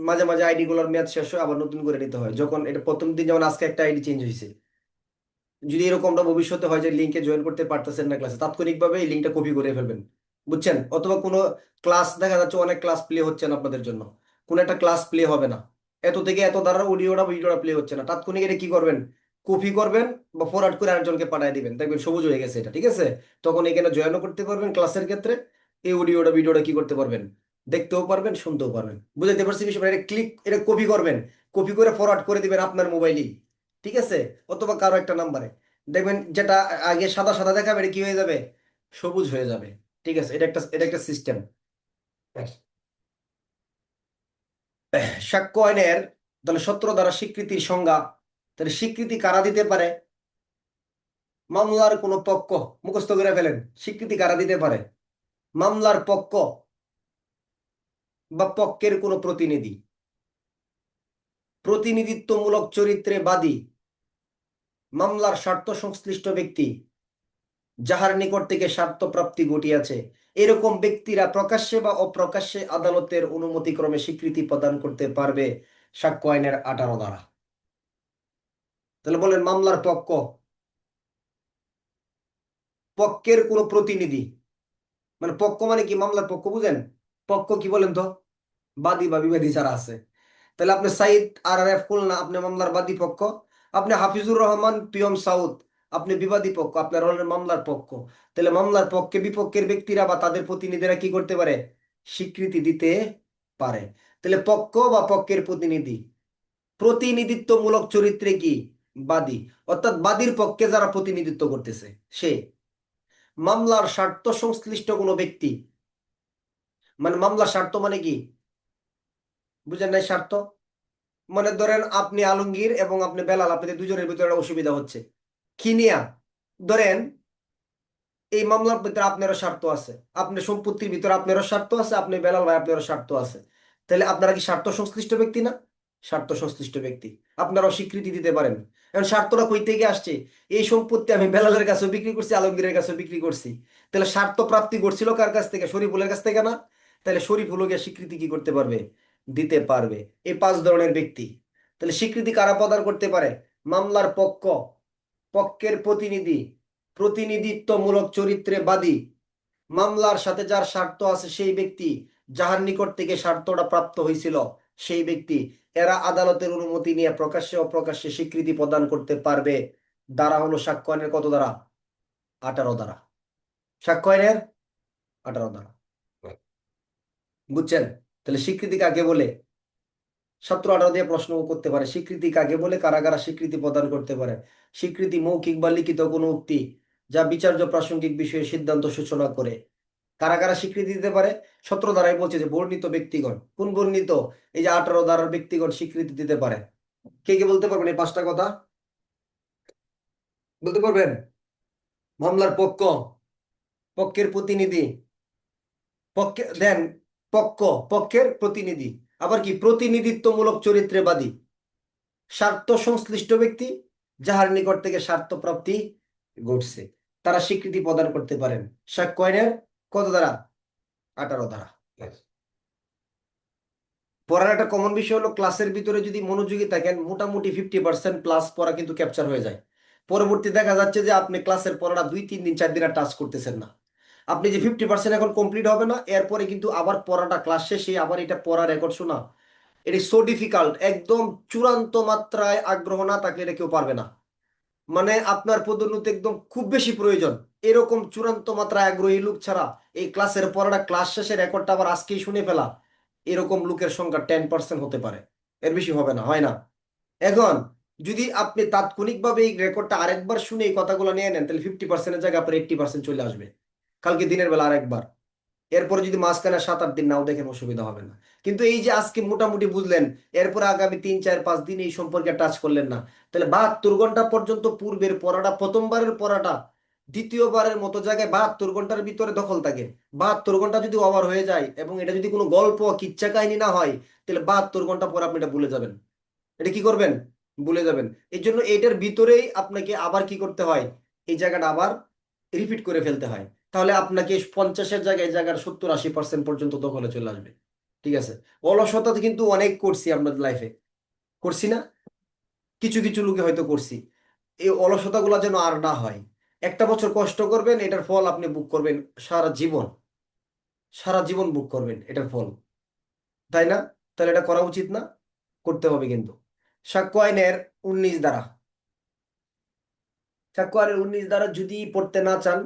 Speaker 1: মাঝে মাঝে আইডি গুলোর মেয়াদ শেষ হয়, আবার নতুন করে নিতে হয়। যখন এটা প্রথম দিন, যেমন আজকে একটা আইডি চেঞ্জ হয়েছে, যদি এরকমটা ভবিষ্যতে হয় যে লিঙ্কে জয়েন করতে পারতেছেন না ক্লাসে, তাৎক্ষণিকভাবে এই লিঙ্কটা কপি করে ফেলবেন। বুঝছেন? অথবা কোনো ক্লাস দেখা যাচ্ছে অনেক ক্লাস প্লে হচ্ছে না আপনাদের জন্য, কোনো একটা ক্লাস প্লে হবে না, এত থেকে এত দ্বারা অডিওটা ভিডিওটা প্লে হচ্ছে না, তাৎক্ষণিক এটা কি করবেন? কপি করবেন বা ফরওয়ার্ড করে আরেকজনকে পাঠিয়ে দিবেন, দেখবেন সবুজ হয়ে গেছে এটা, ঠিক আছে? তখন এখানে জয়েনও করতে পারবেন ক্লাসের ক্ষেত্রে, এই অডিওটা ভিডিওটা কি করতে পারবেন? দেখতেও পারবেন, শুনতেও পারবেন। বুঝাইতে পারছি বিষয়টা? এটা ক্লিক, এটা কপি করবেন, কপি করে ফরওয়ার্ড করে দিবেন আপনার মোবাইলেই, ঠিক আছে? অথবা কারো একটা নাম্বারে, দেখবেন যেটা আগে সাদা সাদা দেখাবে এটা কি হয়ে যাবে? সবুজ হয়ে যাবে। ঠিক আছে? এটা একটা সিস্টেম। সাক্ষ্য আইনের তাহলে 17 দ্বারা স্বীকৃতির সংজ্ঞা। তাহলে স্বীকৃতি কারা দিতে পারে? মামলার কোনো পক্ষ, মুখস্থ করে ফেলেন, স্বীকৃতি কারা দিতে পারে? মামলার পক্ষ বা পক্ষের কোনো প্রতিনিধি, প্রতিনিধিত্বমূলক চরিত্রে বাদী, মামলার স্বার্থ সংশ্লিষ্ট ব্যক্তি, যাহার নিকট থেকে স্বার্থ প্রাপ্তি ঘটিয়াছে, এরকম ব্যক্তিরা প্রকাশ্যে বা অপ্রকাশ্যে আদালতের অনুমতিক্রমে স্বীকৃতি প্রদান করতে পারবে সাক্ষ্য আইনের 18 দ্বারা। তাহলে বলেন মামলার পক্ষ, পক্ষের কোন প্রতিনিধি, মানে পক্ষ মানে কি? মামলার পক্ষ বুঝেন? পক্ষ কি বলেন তো? বাদী বা বিবাদী যারা আছে। তাহলে আপনি সাইদ আর খুলনা, আপনি মামলার বাদী পক্ষ। আপনি হাফিজুর রহমান পিয়ম সাউদ, আপনি বিবাদী পক্ষ, আপনার হলেন মামলার পক্ষ। তাহলে মামলার পক্ষে বিপক্ষের ব্যক্তিরা বা তাদের প্রতিনিধিরা কি করতে পারে? স্বীকৃতি দিতে পারে। তাহলে পক্ষ বা পক্ষের প্রতিনিধি প্রতিনিধিত্বমূলক চরিত্রে কি? বাদী। অর্থাৎ বাদীর পক্ষে যারা প্রতিনিধিত্ব করতেছে সে। মামলার স্বার্থ সংশ্লিষ্ট কোনো ব্যক্তি, মানে মামলার স্বার্থ মানে কি? বুঝেন নাই? স্বার্থ মানে ধরেন আপনি আলমগীর এবং আপনি বেলাল, আপনাদের দুজনের ভিতরে একটা অসুবিধা হচ্ছে কি নিয়া? ধরেন এই মামলার ভিতরে আপনারও স্বার্থ আছে, আপনার সম্পত্তির ভিতরে আপনারও স্বার্থ আছে, আপনি বেলাল ভাই আপনারও স্বার্থ আছে। তাহলে আপনারা কি স্বার্থ সংশ্লিষ্ট ব্যক্তি না? স্বার্থ সংশ্লিষ্ট ব্যক্তি, আপনারাও স্বীকৃতি দিতে পারেন। এখন স্বার্থটা কই থেকে আসছে? এই সম্পত্তি আমি বেলালের কাছে বিক্রি করছি, আলমগীরের কাছে বিক্রি করছি। তাহলে স্বার্থ প্রাপ্তি করছিল কার কাছ থেকে? শরীফুলের কাছ থেকে না? তাহলে শরীফুল গিয়ে স্বীকৃতি কি করতে পারবে? দিতে পারবে। এই পাঁচ ধরনের ব্যক্তি। তাহলে স্বীকৃতি কারা প্রদান করতে পারে? মামলার পক্ষ, পক্ষের প্রতিনিধি, প্রতিনিধিত্বমূলক চরিত্রে বাদী, মামলার সাথে যার স্বার্থ আছে সেই ব্যক্তি, যাহার নিকট থেকে স্বার্থটা প্রাপ্ত হয়েছিল সেই ব্যক্তি। এরা আদালতের অনুমতি নিয়ে প্রকাশ্যে অপ্রকাশ্যে স্বীকৃতি প্রদান করতে পারবে। দ্বারা হলো সাক্ষ্য আইনের কত দ্বারা? 18 দ্বারা। সাক্ষ্য আইনের 18 দ্বারা। বুঝছেন? তাহলে স্বীকৃতি কাকে বলে? 17-18 দিয়ে প্রশ্ন করতে পারে স্বীকৃতি কাকে বলে, কারা কারা স্বীকৃতি প্রদান করতে পারে। স্বীকৃতি মৌখিক বা লিখিত কোনো উক্তি যা বিচার্য প্রাসঙ্গিক বিষয়ে সিদ্ধান্ত সূচনা করে। কারা কারা স্বীকৃতি দিতে পারে? 17 ধারায় বলছে যে বর্ণিত ব্যক্তিগণ। কোন বর্ণিত? এই যে 18 ধারার ব্যক্তিগণ স্বীকৃতি দিতে পারে। কে কে বলতে পারবেন এই পাঁচটা কথা? বলতে পারবেন? মামলার পক্ষ, পক্ষের প্রতিনিধি, পক্ষে দেন, পক্ষ, পক্ষের প্রতিনিধি, আবার কি প্রতিনিধিত্বমূলক চরিত্রে বাদী, স্বার্থ সংশ্লিষ্ট ব্যক্তি যাহার নিকট থেকে স্বার্থ প্রাপ্তি ঘটছে, তারা স্বীকৃতি প্রদান করতে পারেন। সাক্ষ্য আইনের কত দ্বারা? 18 দ্বারা। পড়ার একটা কমন বিষয় হলো ক্লাসের ভিতরে যদি মনোযোগী থাকেন মোটামুটি 50% প্লাস পড়া কিন্তু ক্যাপচার হয়ে যায়। পরবর্তী দেখা যাচ্ছে যে আপনি ক্লাসের পড়াটা 2-3 দিন 4 দিন আর টাচ করতেছেন না। আপনি যে 50% এখন কমপ্লিট হবে না, এরপরে কিন্তু আবার পড়াটা ক্লাস শেষে আবার এটা পড়া রেকর্ড শোনা, এটা সো ডিফিকাল্ট। একদম চূড়ান্ত মাত্রায় আগ্রহ না থাকলে এটা কেউ পারবে না। মানে আপনার পদোন্নতি একদম খুব বেশি প্রয়োজন, এরকম চূড়ান্ত মাত্রায় আগ্রহী লোক ছাড়া এই ক্লাসের পড়াটা ক্লাস শেষে রেকর্ডটা আবার আজকেই শুনে ফেলা, এরকম লোকের সংখ্যা 10% হতে পারে, এর বেশি হবে না, হয় না। এখন যদি আপনি তাৎক্ষণিকভাবে এই রেকর্ডটা আরেকবার শুনে এই কথাগুলো নিয়ে নেন, তাহলে 50%-এর জায়গায় আপনার 80% চলে আসবে কালকে দিনের বেলা আরেকবার। এরপরে যদি মাঝখানে 7-8 দিন নাও দেখেন অসুবিধা হবে না। কিন্তু এই যে আজকে মোটামুটি বুঝলেন, এরপরে আগামী 3-4-5 দিন এই সম্পর্কে টাচ করলেন না, তাহলে 72 ঘন্টা পর্যন্ত পূর্বের পড়াটা, প্রথমবারের পড়াটা দ্বিতীয়বারের মতো জায়গায় 72 ঘন্টার ভিতরে দখল থাকে। 72 ঘন্টা যদি ওভার হয়ে যায় এবং এটা যদি কোনো গল্প কিচ্ছা কাহিনী না হয়, তাহলে 72 ঘন্টা পর আপনি এটা ভুলে যাবেন। এটা কি করবেন? ভুলে যাবেন। এই জন্য এটার ভিতরেই আপনাকে আবার কি করতে হয়? এই জায়গাটা আবার রিপিট করে ফেলতে হয়। তাহলে আপনাকে 50-এর জায়গায় এই জায়গার 70-80% পর্যন্ত দখলে চলে আসবে। ঠিক আছে? অলসতা তো কিন্তু অনেক করছি আপনাদের লাইফে, করছি না? কিছু কিছু লোকে হয়তো করছি। এই অলসতাগুলো যেন আর না হয়। একটা বছর কষ্ট করবেন, এটার ফল আপনি বুক করবেন সারা জীবন। সারা জীবন বুক করবেন এটার ফল, তাই না? তাহলে এটা করা উচিত না? করতে হবে কিন্তু। সাক্ষ্য আইনের 19 ধারা। সাক্ষ্য আইনের 19 ধারা যদি পড়তে না চান,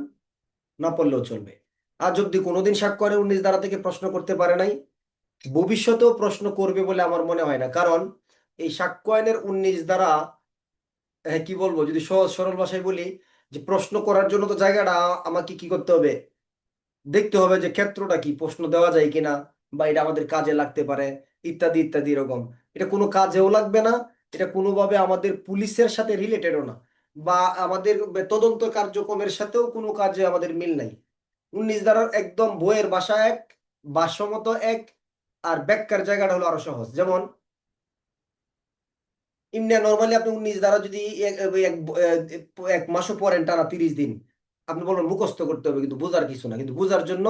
Speaker 1: না পড়লেও চলবে। আজ অব্দি কোনোদিন সাক্ষ্য আইনের 19 ধারা থেকে প্রশ্ন করতে পারে নাই, ভবিষ্যতেও প্রশ্ন করবে বলে আমার মনে হয় না। কারণ এই সাক্ষ্য আইনের 19 ধারা, কি বলবো, যদি সহজ সরল ভাষায় বলি, যে প্রশ্ন করার জন্য তো জায়গাটা আমাকে কি করতে হবে? দেখতে হবে যে ক্ষেত্রটা কি, প্রশ্ন দেওয়া যায় কিনা, বা এটা আমাদের কাজে লাগতে পারে, ইত্যাদি ইত্যাদি এরকম। এটা কোনো কাজেও লাগবে না, এটা কোনোভাবে আমাদের পুলিশের সাথে রিলেটেডও না, বা আমাদের তদন্ত কার্যক্রমের সাথেও কোনো কাজে আমাদের মিল নাই। 19 ধারার একদম বইয়ের ভাষা এক, ভাষ্যমত এক, আর ব্যাখ্যার জায়গাটা হলো আরো সহজ। যেমন ইন্ডিয়া নর্মালি আপনি 19 ধারা যদি এক এক এক মাসও পড়েন টানা 30 দিন, আপনি বলবেন মুখস্থ করতে হবে, কিন্তু বোঝার কিছু না। কিন্তু বোঝার জন্য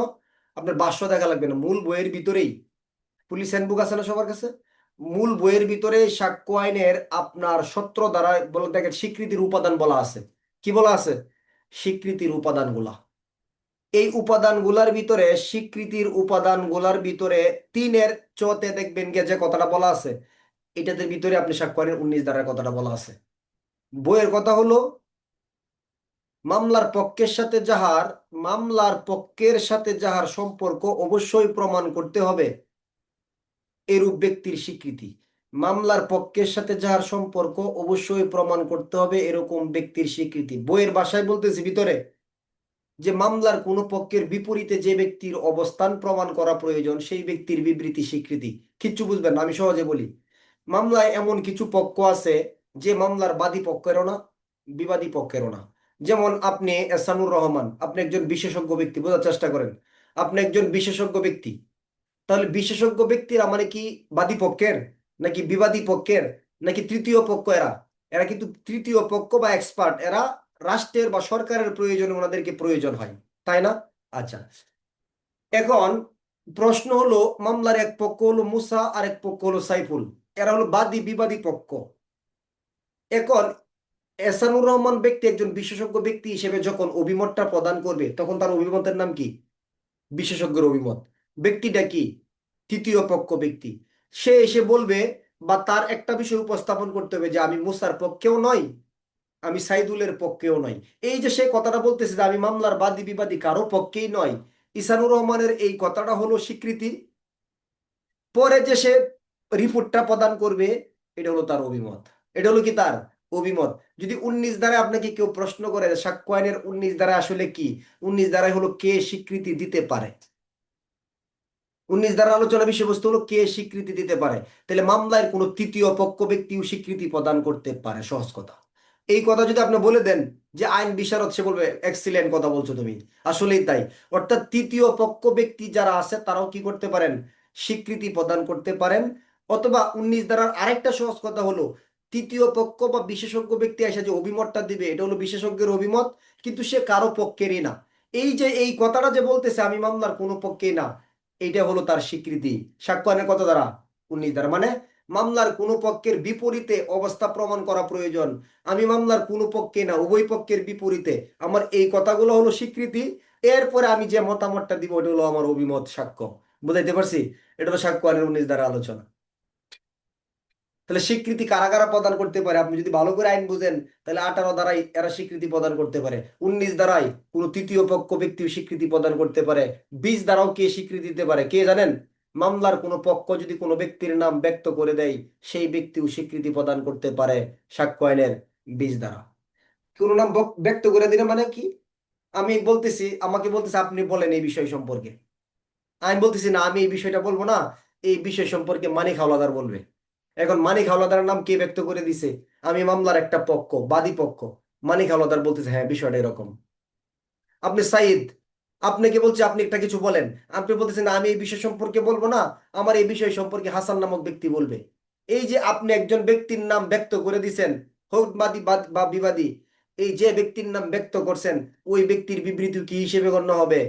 Speaker 1: আপনার ভাষ্য দেখা লাগবে না, মূল বইয়ের ভিতরেই, পুলিশ হ্যান্ডবুক আছে না সবার কাছে, মূল বইয়ের ভিতরে সাক্ষ্য আইনের আপনার 17 ধারা বলে দেখেন স্বীকৃতির উপাদান বলা আছে। কি বলা আছে? স্বীকৃতির উপাদানগুলা। এই উপাদানগুলার ভিতরে, স্বীকৃতির উপাদানগুলার ভিতরে 3-এর 4-তে দেখবেন গিয়ে যে কথাটা বলা আছে, এটাদের ভিতরে আপনি সাক্ষ্য আইনের 19 ধারার কথাটা বলা আছে। বইয়ের কথা হলো মামলার পক্ষের সাথে যাহার, মামলার পক্ষের সাথে যাহার সম্পর্ক অবশ্যই প্রমাণ করতে হবে এরূপ ব্যক্তির স্বীকৃতি। মামলার পক্ষের সাথে যাহার সম্পর্ক অবশ্যই প্রমাণ করতে হবে এরকম ব্যক্তির স্বীকৃতি। বইয়ের ভাষায় বলতেছি ভিতরে যে মামলার কোনো পক্ষের বিপরীতে যে ব্যক্তির অবস্থান প্রমাণ করা প্রয়োজন সেই ব্যক্তির বিবৃতি স্বীকৃতি। কিচ্ছু বুঝবেন না, আমি সহজে বলি। মামলায় এমন কিছু পক্ষ আছে যে মামলার বাদী পক্ষেরও না, বিবাদী পক্ষেরও না। যেমন আপনি এহসানুর রহমান, আপনি একজন বিশেষজ্ঞ ব্যক্তি, বোঝার চেষ্টা করেন, আপনি একজন বিশেষজ্ঞ ব্যক্তি। তাহলে বিশেষজ্ঞ ব্যক্তিরা মানে কি বাদী পক্ষের, নাকি বিবাদী পক্ষের, নাকি তৃতীয় পক্ষ? এরা এরা কিন্তু তৃতীয় পক্ষ বা এক্সপার্ট। এরা রাষ্ট্রের বা সরকারের প্রয়োজনে ওনাদেরকে প্রয়োজন হয়, তাই না? আচ্ছা, এখন প্রশ্ন হলো, মামলার এক পক্ষ হলো মুসা আর এক পক্ষ হলো সাইফুল, এরা হলো বাদী বিবাদী পক্ষ। এখন এহসানুর রহমান ব্যক্তি একজন বিশেষজ্ঞ ব্যক্তি হিসেবে যখন অভিমতটা প্রদান করবে, তখন তার অভিমতের নাম কি? বিশেষজ্ঞের অভিমত। ব্যক্তিটা কি? তৃতীয় পক্ষ ব্যক্তি। সে এসে বলবে বা তার একটা বিষয় উপস্থাপন করতে হবে যে আমি মুসার পক্ষেও নই, আমি সাইদুলের পক্ষেও নই। এই যে সে কথাটা বলতেছে যে আমি মামলার বাদী বিবাদী কারো পক্ষেই নয়, ইসানুর রহমানের এই কথাটা হলো স্বীকৃতি। পরে যে সে রিপোর্টটা প্রদান করবে, এটা হলো তার অভিমত। এটা হলো কি তার অভিমত। যদি 19 ধারায় আপনাকে কেউ প্রশ্ন করে যে সাক্ষ্য আইনের 19 ধারা আসলে কি, 19 ধারায় হলো কে স্বীকৃতি দিতে পারে। 19 ধারা আলোচনা বিষয়বস্তু হলো কে স্বীকৃতি দিতে পারে। তাহলে মামলায় কোনো তৃতীয় পক্ষ ব্যক্তিও স্বীকৃতি প্রদান করতে পারে, সহজ কথা। এই কথা যদি আপনি বলে দেন যে আইন বিশারদ, সে বলবে এক্সিলেন্ট কথা বলছো তুমি, আসলেই তাই। অর্থাৎ তৃতীয় পক্ষ ব্যক্তি যারা আছে তারাও কি করতে পারেন? স্বীকৃতি প্রদান করতে পারেন। অথবা 19 ধারার আরেকটা সহজ কথা হলো, তৃতীয় পক্ষ বা বিশেষজ্ঞ ব্যক্তি এসে যে অভিমতটা দিবে, এটা হলো বিশেষজ্ঞের অভিমত, কিন্তু সে কারো পক্ষেরই না। এই যে এই কথাটা যে বলতেছে আমি মামলার কোনো পক্ষেই না, এইটা হলো তার স্বীকৃতি। সাক্ষ্য কত দ্বারা? 19 দ্বারা। মানে মামলার কোনো পক্ষের বিপরীতে অবস্থা প্রমাণ করা প্রয়োজন। আমি মামলার কোনো পক্ষে না, উভয় পক্ষের বিপরীতে আমার এই কথাগুলো হলো স্বীকৃতি। এরপরে আমি যে মতামতটা দিব ওটা হলো আমার অভিমত, সাক্ষ্য। বুঝাইতে পারছি? এটা হলো সাক্ষ্য আইনের 19 দ্বারা আলোচনা। তাহলে স্বীকৃতি কারা কারা প্রদান করতে পারে? আপনি যদি ভালো করে আইন বুঝেন, তাহলে 18 দ্বারাই এরা স্বীকৃতি প্রদান করতে পারে, 19 দ্বারাই কোনো তৃতীয় পক্ষ ব্যক্তিও স্বীকৃতি প্রদান করতে পারে, 20 দ্বারাও কে স্বীকৃতি দিতে পারে কে জানেন? মামলার কোনো পক্ষ যদি কোনো ব্যক্তির নাম ব্যক্ত করে দেয়, সেই ব্যক্তিও স্বীকৃতি প্রদান করতে পারে সাক্ষ্য আইনের 20 দ্বারা। কোনো নাম ব্যক্ত করে দিলে মানে কি? আমি বলতেছি, আমাকে বলতেছে আপনি বলেন এই বিষয় সম্পর্কে, আমি বলতেছি না আমি এই বিষয়টা বলবো না, এই বিষয় সম্পর্কে মানিক হাওলাদার বলবে। এখন মানিক হাওলাদারের নাম কে ব্যক্ত করে দিছে? আমি মামলার একটা পক্ষ, বাদী পক্ষ। মানিক হাওলাদার বলতেছে হ্যাঁ বিষয়টা এরকম। আপনি সাইদ, আপনাকে বলছে আপনি একটা কিছু বলেন, আপনি বলতেছেন আমি এই বিষয় সম্পর্কে বলবো না, আমার এই বিষয় সম্পর্কে হাসান নামক ব্যক্তি বলবে। এই যে আপনি একজন ব্যক্তির নাম ব্যক্ত করে দিছেন, হোক বাদী বা বিবাদী, এই যে ব্যক্তির নাম ব্যক্ত করছেন, ওই ব্যক্তির বিবৃতি কি হিসেবে গণ্য হবে?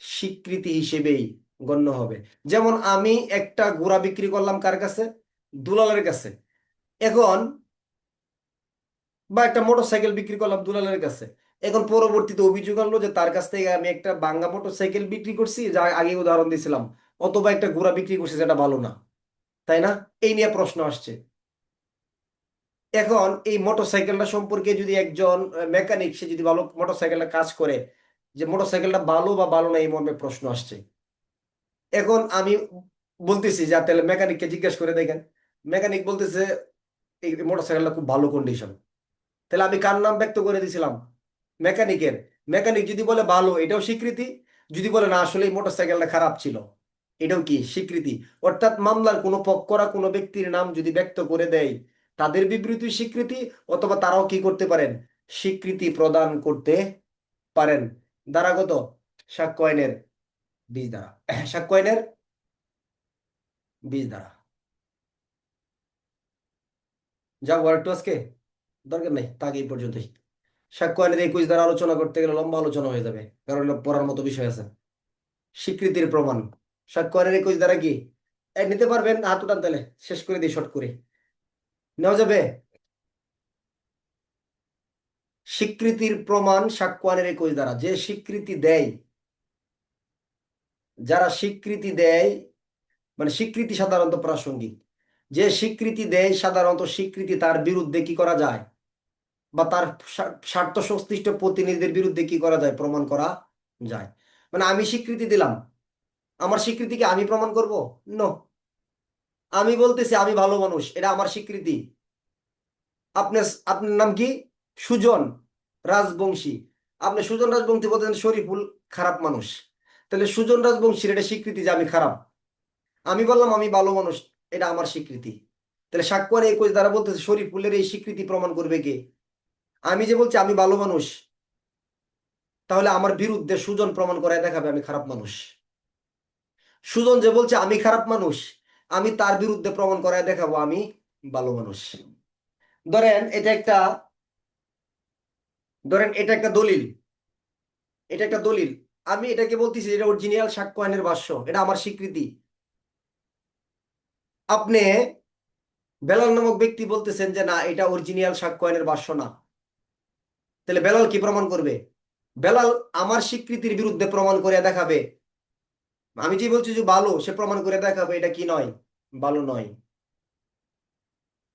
Speaker 1: স্বীকৃতি হিসেবেই গণ্য হবে। যেমন আমি একটা ঘোড়া বিক্রি করলাম কার কাছে? দুলালের কাছে। এখন বা একটা মোটরসাইকেল বিক্রি করলাম দুলালের কাছে। এখন পরবর্তীতে অভিযোগ আনলো যে তার কাছ থেকে আমি একটা ভাঙা মোটরসাইকেল বিক্রি করছি, যা আগে উদাহরণ দিয়েছিলাম, অথবা একটা ঘোড়া বিক্রি করছি যেটা ভালো না, তাই না? এই নিয়ে প্রশ্ন আসছে। এখন এই মোটরসাইকেলটা সম্পর্কে যদি একজন মেকানিক, সে যদি ভালো মোটরসাইকেলটা কাজ করে, যে মোটরসাইকেলটা ভালো বা ভালো না এই মর্মে প্রশ্ন আসছে। এখন আমি বলতেছি যে তাহলে মেকানিককে জিজ্ঞেস করে দেখেন। মেকানিক বলতেছে এই মোটরসাইকেলটা খুব ভালো কন্ডিশন। তাহলে আমি কার নাম ব্যক্ত করে দিছিলাম? মেকানিকের। মেকানিক যদি বলে ভালো, এটাও স্বীকৃতি। যদি বলে না আসলে এই মোটরসাইকেলটা খারাপ ছিল, এটাও কি স্বীকৃতি। অর্থাৎ মামলার কোনো পক্ষরা কোনো ব্যক্তির নাম যদি ব্যক্ত করে দেয়, তাদের বিবৃতি স্বীকৃতি, অথবা তারাও কি করতে পারেন? স্বীকৃতি প্রদান করতে পারেন। ধারাগত সাক্ষ্য আইনের 20 ধারা। সাক্ষ্য আইনের 20 ধারা। যাবো আর একটু আজকে, দরকার নেই, তাকে এই পর্যন্তই। সাক্ষ্য আইনের 21 ধারা আলোচনা করতে গেলে লম্বা আলোচনা হয়ে যাবে, কারণ এটা পড়ার মতো বিষয় আছে। স্বীকৃতির প্রমাণ, সাক্ষ্য আইনের 21 ধারা কি? নিতে পারবেন? হাত উঠান তাহলে, শেষ করে দিই শর্ট করে। নেওয়া যাবে? স্বীকৃতির প্রমাণ সাক্ষ্য আইনের 21 ধারা। যে স্বীকৃতি দেয়, যারা স্বীকৃতি দেয়, মানে স্বীকৃতি সাধারণত প্রাসঙ্গিক। যে স্বীকৃতি দেয় সাধারণত স্বীকৃতি তার বিরুদ্ধে কি করা যায়, বা তার স্বার্থ সংশ্লিষ্ট প্রতিনিধিদের বিরুদ্ধে কি করা যায়, প্রমাণ করা যায়। মানে আমি স্বীকৃতি দিলাম, আমার স্বীকৃতিকে আমি প্রমাণ করব? নো। আমি বলতেছি আমি ভালো মানুষ, এটা আমার স্বীকৃতি। আপনার আপনার নাম কি? সুজন রাজবংশী। আপনি সুজন রাজবংশী বলতেছেন শরীফুল খারাপ মানুষ, তাহলে সুজন রাজবংশীর এটা স্বীকৃতি যে আমি খারাপ। আমি বললাম আমি ভালো মানুষ, এটা আমার স্বীকৃতি। তাহলে সাক্ষ্য আইনের 21 দ্বারা বলতেছে শরীফুলের এই স্বীকৃতি প্রমাণ করবে কে? আমি যে বলছি আমি ভালো মানুষ, তাহলে আমার বিরুদ্ধে সুজন প্রমাণ করায় দেখাবে আমি খারাপ মানুষ। সুজন যে বলছে আমি খারাপ মানুষ, আমি তার বিরুদ্ধে প্রমাণ করায় দেখাবো আমি ভালো মানুষ। ধরেন এটা একটা, ধরেন এটা একটা দলিল, এটা একটা দলিল। আমি এটাকে বলতেছি এটা অরিজিনাল সাক্ষ্য আইনের ভাষ্য, এটা আমার স্বীকৃতি। আপনি বেলাল নামক ব্যক্তি বলতেছেন যে না এটা অরিজিনাল সাক্ষ্য আইনের ভাষ্য না, তাহলে বেলাল কি প্রমাণ করবে? বেলাল আমার স্বীকৃতির বিরুদ্ধে প্রমাণ করে দেখাবে। আমি যে বলছি যে ভালো, সে প্রমাণ করে দেখাবে এটা কি নয়, ভালো নয়।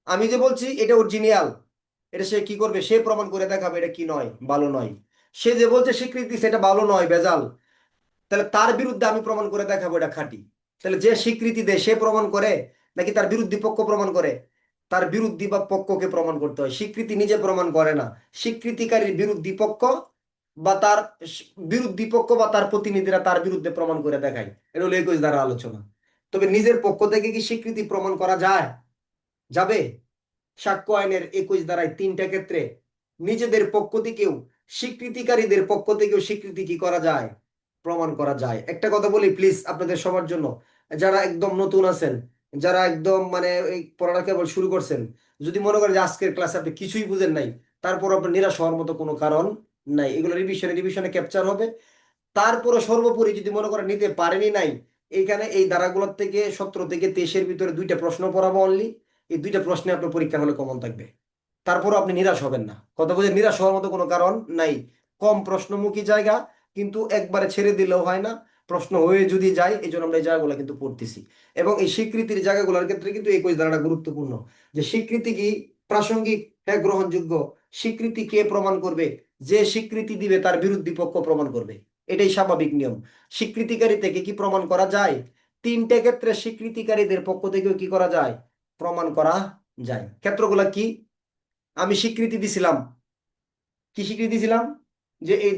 Speaker 1: আমি যে বলছি এটা অরিজিনাল, এটা সে কি করবে? সে প্রমাণ করে দেখাবে এটা কি নয়, ভালো নয়। সে যে বলছে স্বীকৃতি সেটা ভালো নয়, ভেজাল, তাহলে তার বিরুদ্ধে আমি প্রমাণ করে দেখাবো এটা খাঁটি। তাহলে যে স্বীকৃতি দেয় সে প্রমাণ করে নাকি তার বিরুদ্ধে পক্ষ প্রমাণ করে? তার বিরুদ্ধী বা পক্ষকে প্রমাণ করতে হয়, স্বীকৃতি নিজে প্রমাণ করে না। স্বীকৃতিকারীর বিরুদ্ধী পক্ষ বা তার বিরুদ্ধী পক্ষ বা তার প্রতিনিধিরা তার বিরুদ্ধে প্রমাণ করে দেখায়। এটা হলো 21 দ্বারা আলোচনা। তবে নিজের পক্ষ থেকে কি স্বীকৃতি প্রমাণ করা যায়? যাবে? সাক্ষ্য আইনের 21 ধারায় 3টা ক্ষেত্রে নিজেদের পক্ষ থেকেও স্বীকৃতিকারীদের পক্ষ থেকেও স্বীকৃতি কি করা যায়? প্রমাণ করা যায়। একটা কথা বলি প্লিজ আপনাদের সবার জন্য, যারা একদম নতুন আছেন, যারা একদম মানে এই পড়াটা কেবল শুরু করছেন, যদি মনে করেন যে আজকের ক্লাসে আপনি কিছুই বুঝেন নাই, তারপর আপনার নিরাশ হওয়ার মতো কোনো কারণ নাই। এগুলো রিভিশনে রিভিশনে ক্যাপচার হবে। তারপরে সর্বোপরি যদি মনে করেন নিতে পারেনি নাই, এইখানে এই ধারাগুলোর থেকে 17 থেকে 23-এর ভিতরে 2টা প্রশ্ন পড়াবো অনলি। এই 2টা প্রশ্নে আপনার পরীক্ষার হলে কমন থাকবে। তারপরও আপনি নিরাশ হবেন না, কথা বলছে নিরাশ হওয়ার মতো কোনো কারণ নাই। কম প্রশ্নমুখী জায়গা, কিন্তু একবারে ছেড়ে দিলেও হয় না, প্রশ্ন হয়ে যদি যায়, এই জন্য আমরা এই জায়গাগুলো কিন্তু পড়তেছি। এবং এই স্বীকৃতির জায়গাগুলোর ক্ষেত্রে কিন্তু এই 21 ধারাটা গুরুত্বপূর্ণ, যে স্বীকৃতি কি প্রাসঙ্গিক, হ্যাঁ গ্রহণযোগ্য। স্বীকৃতি কে প্রমাণ করবে? যে স্বীকৃতি দিবে তার বিরোধী পক্ষ প্রমাণ করবে, এটাই স্বাভাবিক নিয়ম। স্বীকৃতিকারী থেকে কি প্রমাণ করা যায়? 3টে ক্ষেত্রে স্বীকৃতিকারীদের পক্ষ থেকেও কি করা যায়? প্রমাণ করা যায়। ক্ষেত্রগুলা কি? আমি স্বীকৃতি দিছিলাম, কি স্বীকৃতি দিছিলাম? যে এই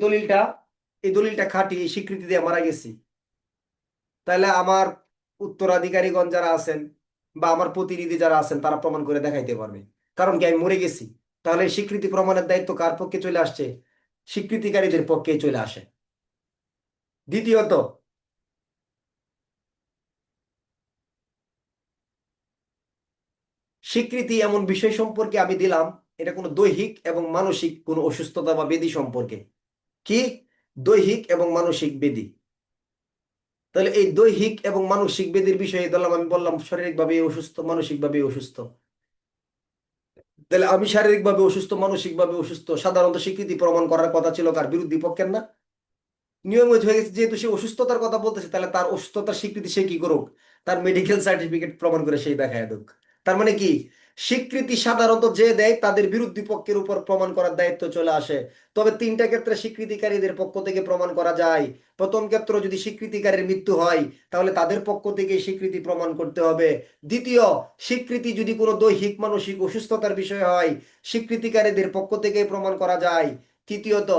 Speaker 1: দলিলটা খাঁটি, এই স্বীকৃতি দিয়ে মারা গেছি। তাহলে আমার উত্তরাধিকারীগণ যারা আছেন বা আমার প্রতিনিধি যারা আছেন তারা প্রমাণ করে দেখাইতে পারবে, কারণ কি আমি মরে গেছি। তাহলে এই স্বীকৃতি প্রমাণের দায়িত্ব কার পক্ষে চলে আসছে? স্বীকৃতিকারীদের পক্ষে চলে আসে। দ্বিতীয়ত, স্বীকৃতি এমন বিষয় সম্পর্কে আমি দিলাম, এটা কোনো দৈহিক এবং মানসিক কোনো অসুস্থতা বা ব্যাধি সম্পর্কে। কি? দৈহিক এবং মানসিক ব্যাধি। তাহলে এই দৈহিক এবং মানসিক ব্যাধির বিষয়ে ধরলাম, আমি বললাম শারীরিকভাবে অসুস্থ, মানসিকভাবে অসুস্থ। তাহলে আমি শারীরিকভাবে অসুস্থ, মানসিকভাবে অসুস্থ, সাধারণত স্বীকৃতি প্রমাণ করার কথা ছিল কার? বিরোধী পক্ষের না? নিয়ম হয়ে গেছে, যেহেতু সে অসুস্থতার কথা বলতেছে, তাহলে তার অসুস্থতার স্বীকৃতি সে কি করুক? তার মেডিকেল সার্টিফিকেট প্রমাণ করে সেই দেখায় দুক। তার মানে কি? স্বীকৃতি সাধারণত যে দেয় তাদের বিরোধী পক্ষের উপর প্রমাণ করার দায়িত্ব চলে আসে। তবে 3টা ক্ষেত্রে স্বীকৃতিকারীদের পক্ষ থেকে প্রমাণ করা যায়। প্রথম ক্ষেত্র, যদি স্বীকৃতিকারীর মৃত্যু হয় তাহলে তাদের পক্ষ থেকে স্বীকৃতি প্রমাণ করতে হবে। দ্বিতীয়, স্বীকৃতি যদি কোনো দৈহিক মানসিক অসুস্থতার বিষয় হয়, স্বীকৃতিকারীদের পক্ষ থেকে প্রমাণ করা যায়। তৃতীয়ত,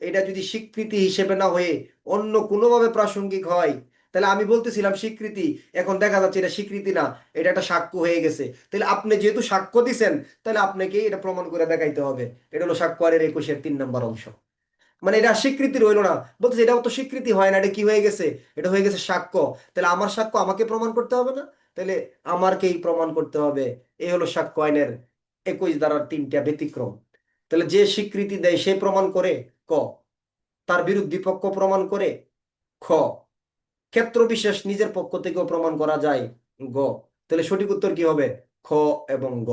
Speaker 1: এটা যদি স্বীকৃতি হিসেবে না হয়ে অন্য কোনোভাবে প্রাসঙ্গিক হয়, তাহলে আমি বলতেছিলাম স্বীকৃতি, এখন দেখা যাচ্ছে এটা স্বীকৃতি না, এটা একটা সাক্ষ্য হয়ে গেছে। তাহলে আপনি যেহেতু সাক্ষ্য দিছেন, তাহলে আপনাকে এটা প্রমাণ করে দেখাইতে হবে। এটা হলো সাক্ষ্য আইনের 21-এর 3 নম্বর অংশ। মানে এটা স্বীকৃতি রইলো না, বলতেছে এটাও তো স্বীকৃতি হয় না, এটা কি হয়ে গেছে? এটা হয়ে গেছে সাক্ষ্য। তাহলে আমার সাক্ষ্য আমাকে প্রমাণ করতে হবে না? তাহলে আমারকেই প্রমাণ করতে হবে। এই হলো সাক্ষ্য আইনের 21 ধারার 3টা ব্যতিক্রম। তাহলে যে স্বীকৃতি দেয় সে প্রমাণ করে, ক, তার বিরুদ্ধে পক্ষ প্রমাণ করে, খ, ক্ষেত্র বিশেষ নিজের পক্ষ থেকেও প্রমাণ করা যায়, গ। তাহলে সঠিক উত্তর কি হবে? খ এবং গ।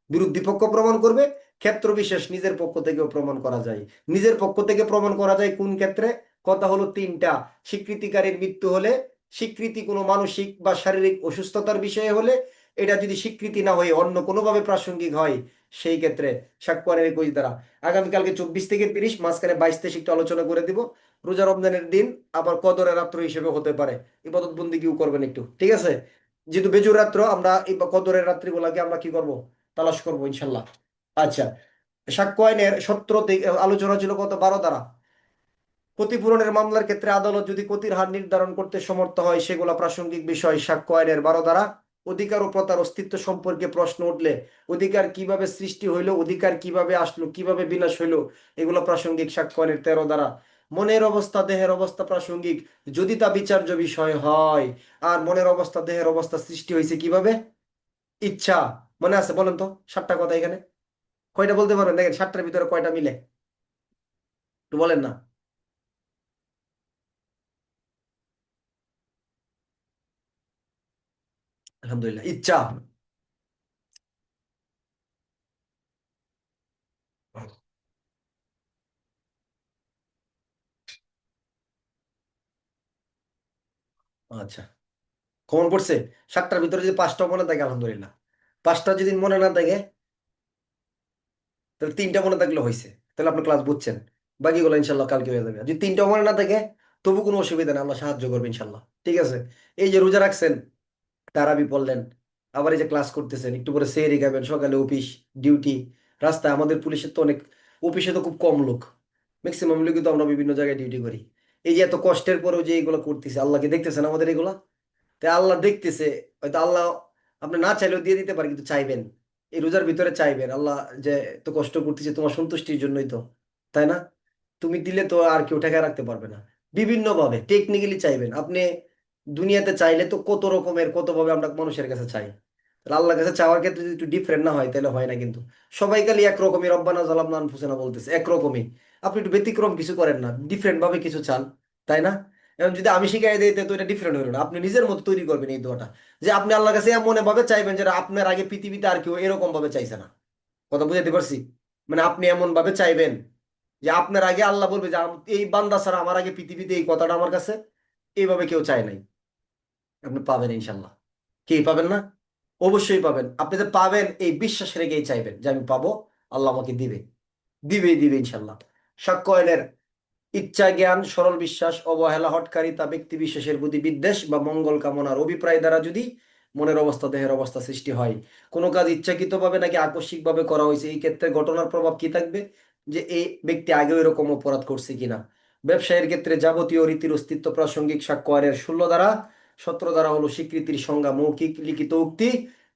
Speaker 1: বিরোধী পক্ষ প্রমাণ করবে, ক্ষেত্র বিশেষ নিজের পক্ষ থেকেও প্রমাণ করা যায়। নিজের পক্ষ থেকে প্রমাণ করা যায় কোন ক্ষেত্রে? কথা হলো 3টা। স্বীকৃতিকারীর মৃত্যু হলে, স্বীকৃতি কোনো মানসিক বা শারীরিক অসুস্থতার বিষয়ে হলে, এটা যদি স্বীকৃতি না হয়ে অন্য কোনোভাবে প্রাসঙ্গিক হয়, সেই ক্ষেত্রে সাক্ষ্য আইনের 21 দ্বারা। আগামীকালকে 24 থেকে 30, মাঝখানে 22-23 একটু আলোচনা করে দিব। রোজা রমজানের দিন আবার কদরের রাত্র হিসেবে হতে পারে, ইবাদত বন্দিগিও করবেন একটু, ঠিক আছে? যেহেতু বেজুর রাত্র, আমরা এই কদরের রাত্রিগুলাকে আমরা কি করব? তালাশ করব ইনশাল্লাহ। আচ্ছা, সাক্ষ্য আইনের 17 থেকে আলোচনা ছিল কত? 12 দ্বারা। ক্ষতিপূরণের মামলার ক্ষেত্রে আদালত যদি ক্ষতির হার নির্ধারণ করতে সমর্থ হয়, সেগুলা প্রাসঙ্গিক বিষয় সাক্ষ্য আইনের 12 দ্বারা অধিকার ও প্রতার অস্তিত্ব সম্পর্কে প্রশ্ন উঠলে, অধিকার কিভাবে সৃষ্টি হইলো, অধিকার কিভাবে আসলো, কিভাবে বিনাশ হইলো, এগুলো প্রাসঙ্গিক সাক্ষ্যয়নের 13 দ্বারা। মনের অবস্থা দেহের অবস্থা প্রাসঙ্গিক, যদি তা বিচার্য বিষয় হয়। আর মনের অবস্থা দেহের অবস্থা সৃষ্টি হয়েছে কিভাবে? ইচ্ছা। মনে আছে? বলেন তো, 7টা কথা এখানে কয়টা বলতে পারবেন? দেখেন 7টার ভিতরে কয়টা মিলে, একটু বলেন না। আলহামদুলিল্লাহ। ইচ্ছা। আচ্ছা, কমন পড়ছে। 7টার ভিতরে যদি 5টা মনে থাকে আলহামদুলিল্লাহ। 5টা যদি মনে না থাকে, তাহলে 3টা মনে থাকলে হয়েছে, তাহলে আপনি ক্লাস বুঝছেন। বাকিগুলো ইনশাল্লাহ কালকে হয়ে যাবে। আর যদি 3টা মনে না থাকে, তবু কোনো অসুবিধা নেই, আল্লাহ সাহায্য করবে ইনশাল্লাহ। ঠিক আছে? এই যে রোজা রাখছেন, তারাবি পড়লেন, আবার এই যে ক্লাস করতেছেন, একটু পরে সেহরি খাবেন, সকালে অফিস ডিউটি, রাস্তায় আমাদের পুলিশের তো অনেক, অফিসে তো খুব কম লোক, ম্যাক্সিমাম লোকই তো আমরা বিভিন্ন জায়গায় ডিউটি করি। এই যে এত কষ্টের পরেও যে এগুলো করতেছে, আল্লাহকে দেখতেছেন আমাদের এগুলা? তাই আল্লাহ দেখতেছে। হয়তো আল্লাহ আপনি না চাইলেও দিয়ে দিতে পারে, কিন্তু চাইবেন, এই রোজার ভিতরে চাইবেন আল্লাহ যে এত কষ্ট করতেছে তোমার সন্তুষ্টির জন্যই তো, তাই না? তুমি দিলে তো আর কেউ ঠেকায় রাখতে পারবে না। বিভিন্ন ভাবে টেকনিক্যালি চাইবেন আপনি। দুনিয়াতে চাইলে তো কত রকমের কত ভাবে আমরা মানুষের কাছে চাই। তাহলে আল্লাহর কাছে চাওয়ার ক্ষেত্রে যদি একটু ডিফারেন্ট না হয়, তাহলে হয় না কিন্তু। সবাই খালি একরকমই রব্বানা জালামনা আনফুসানা বলতেছে, একরকমই। আপনি একটু ব্যতিক্রম কিছু করেন না, ডিফারেন্ট ভাবে কিছু চান, তাই না? এখন যদি আমি শিখাই দিই তো এটা ডিফারেন্ট হলো না, আপনি নিজের মতো তৈরি করবেন এই দোয়াটা, যে আপনি আল্লাহর কাছে এমন ভাবে চাইবেন যেটা আপনার আগে পৃথিবীতে আর কেউ এরকম ভাবে চাইছে না। কথা বুঝাতে পারছি? মানে আপনি এমন ভাবে চাইবেন যে আপনার আগে আল্লাহ বলবে যে এই বান্দা ছাড়া আমার আগে পৃথিবীতে এই কথাটা আমার কাছে এইভাবে কেউ চায় নাই। আপনি পাবেন ইনশাল্লাহ। কি পাবেন না? অবশ্যই পাবেন। আপনি যে পাবেন এই বিশ্বাস রেখেই চাইবেন যে আমি পাবো, আল্লাহ আমাকে দিবে, দিবেই দিবে ইনশাল্লাহ। সাক্ষ্য ইচ্ছা জ্ঞান সরল বিশ্বাস অবহেলা হঠকারিতা ব্যক্তি বিশেষের প্রতি বিদ্বেষ বা মঙ্গল কামনার অভিপ্রায় দ্বারা যদি মনের অবস্থা দেহের অবস্থা সৃষ্টি হয়, কোনো কাজ ইচ্ছাকৃতভাবে নাকি আকস্মিকভাবে করা হয়েছে, এই ক্ষেত্রে ঘটনার প্রভাব কি থাকবে? যে এই ব্যক্তি আগেও এরকম অপরাধ করছে কিনা। ব্যবসায়ের ক্ষেত্রে যাবতীয় রীতির অস্তিত্ব প্রাসঙ্গিক সাক্ষ্য আইনের 16 ধারা। 17 ধারা হলো স্বীকৃতির সংজ্ঞা, মৌখিক লিখিত উক্তি,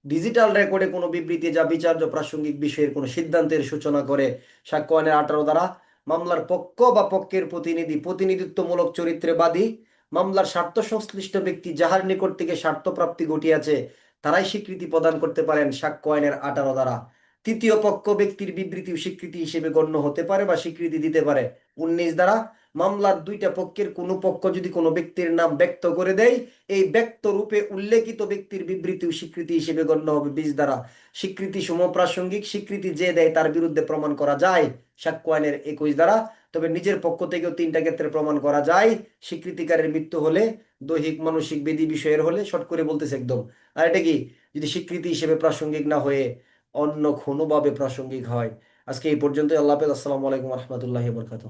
Speaker 1: ডিজিটাল রেকর্ডে কোনো বিবৃতি যা বিচার্য প্রাসঙ্গিক বিষয়ের কোনো সিদ্ধান্তের সূচনা করে। সাক্ষ্য আইনের 18 ধারা। মামলার পক্ষ বা পক্ষের প্রতিনিধি প্রতিনিধিত্বমূলক চরিত্রে বাদী, মামলার স্বার্থ সংশ্লিষ্ট ব্যক্তি যাহার নিকট থেকে স্বার্থ প্রাপ্তি ঘটিয়াছে তারাই স্বীকৃতি প্রদান করতে পারেন সাক্ষ্য আইনের 18 ধারা। তৃতীয় পক্ষ ব্যক্তির বিবৃতি ও স্বীকৃতি হিসেবে গণ্য হতে পারে বা স্বীকৃতি দিতে পারে। 19 ধারা। মামলার দুইটা পক্ষের কোনো পক্ষ যদি কোনো ব্যক্তির নাম ব্যক্ত করে দেয়, এই ব্যক্ত রূপে উল্লেখিত ব্যক্তির বিবৃতি ও স্বীকৃতি হিসেবে গণ্য হবে। 20 ধারা। স্বীকৃতি সমপ্রাসঙ্গিক, স্বীকৃতি যে দেয় তার বিরুদ্ধে প্রমাণ করা যায় সাক্ষ্য আইনের 21 ধারা। তবে নিজের পক্ষ থেকেও 3টা ক্ষেত্রে প্রমাণ করা যায়। স্বীকৃতিকারের মৃত্যু হলে, দৈহিক মানসিক বেদি বিষয়ের হলে, শর্ট করে বলতেছে একদম। আর এটা কি, যদি স্বীকৃতি হিসেবে প্রাসঙ্গিক না হয়ে অন্য কোনোভাবে প্রাসঙ্গিক হয়। আজকে এই পর্যন্ত। আল্লাহ হাফেজ। আসসালামু আলাইকুম রহমতুল্লাহ বরকাত।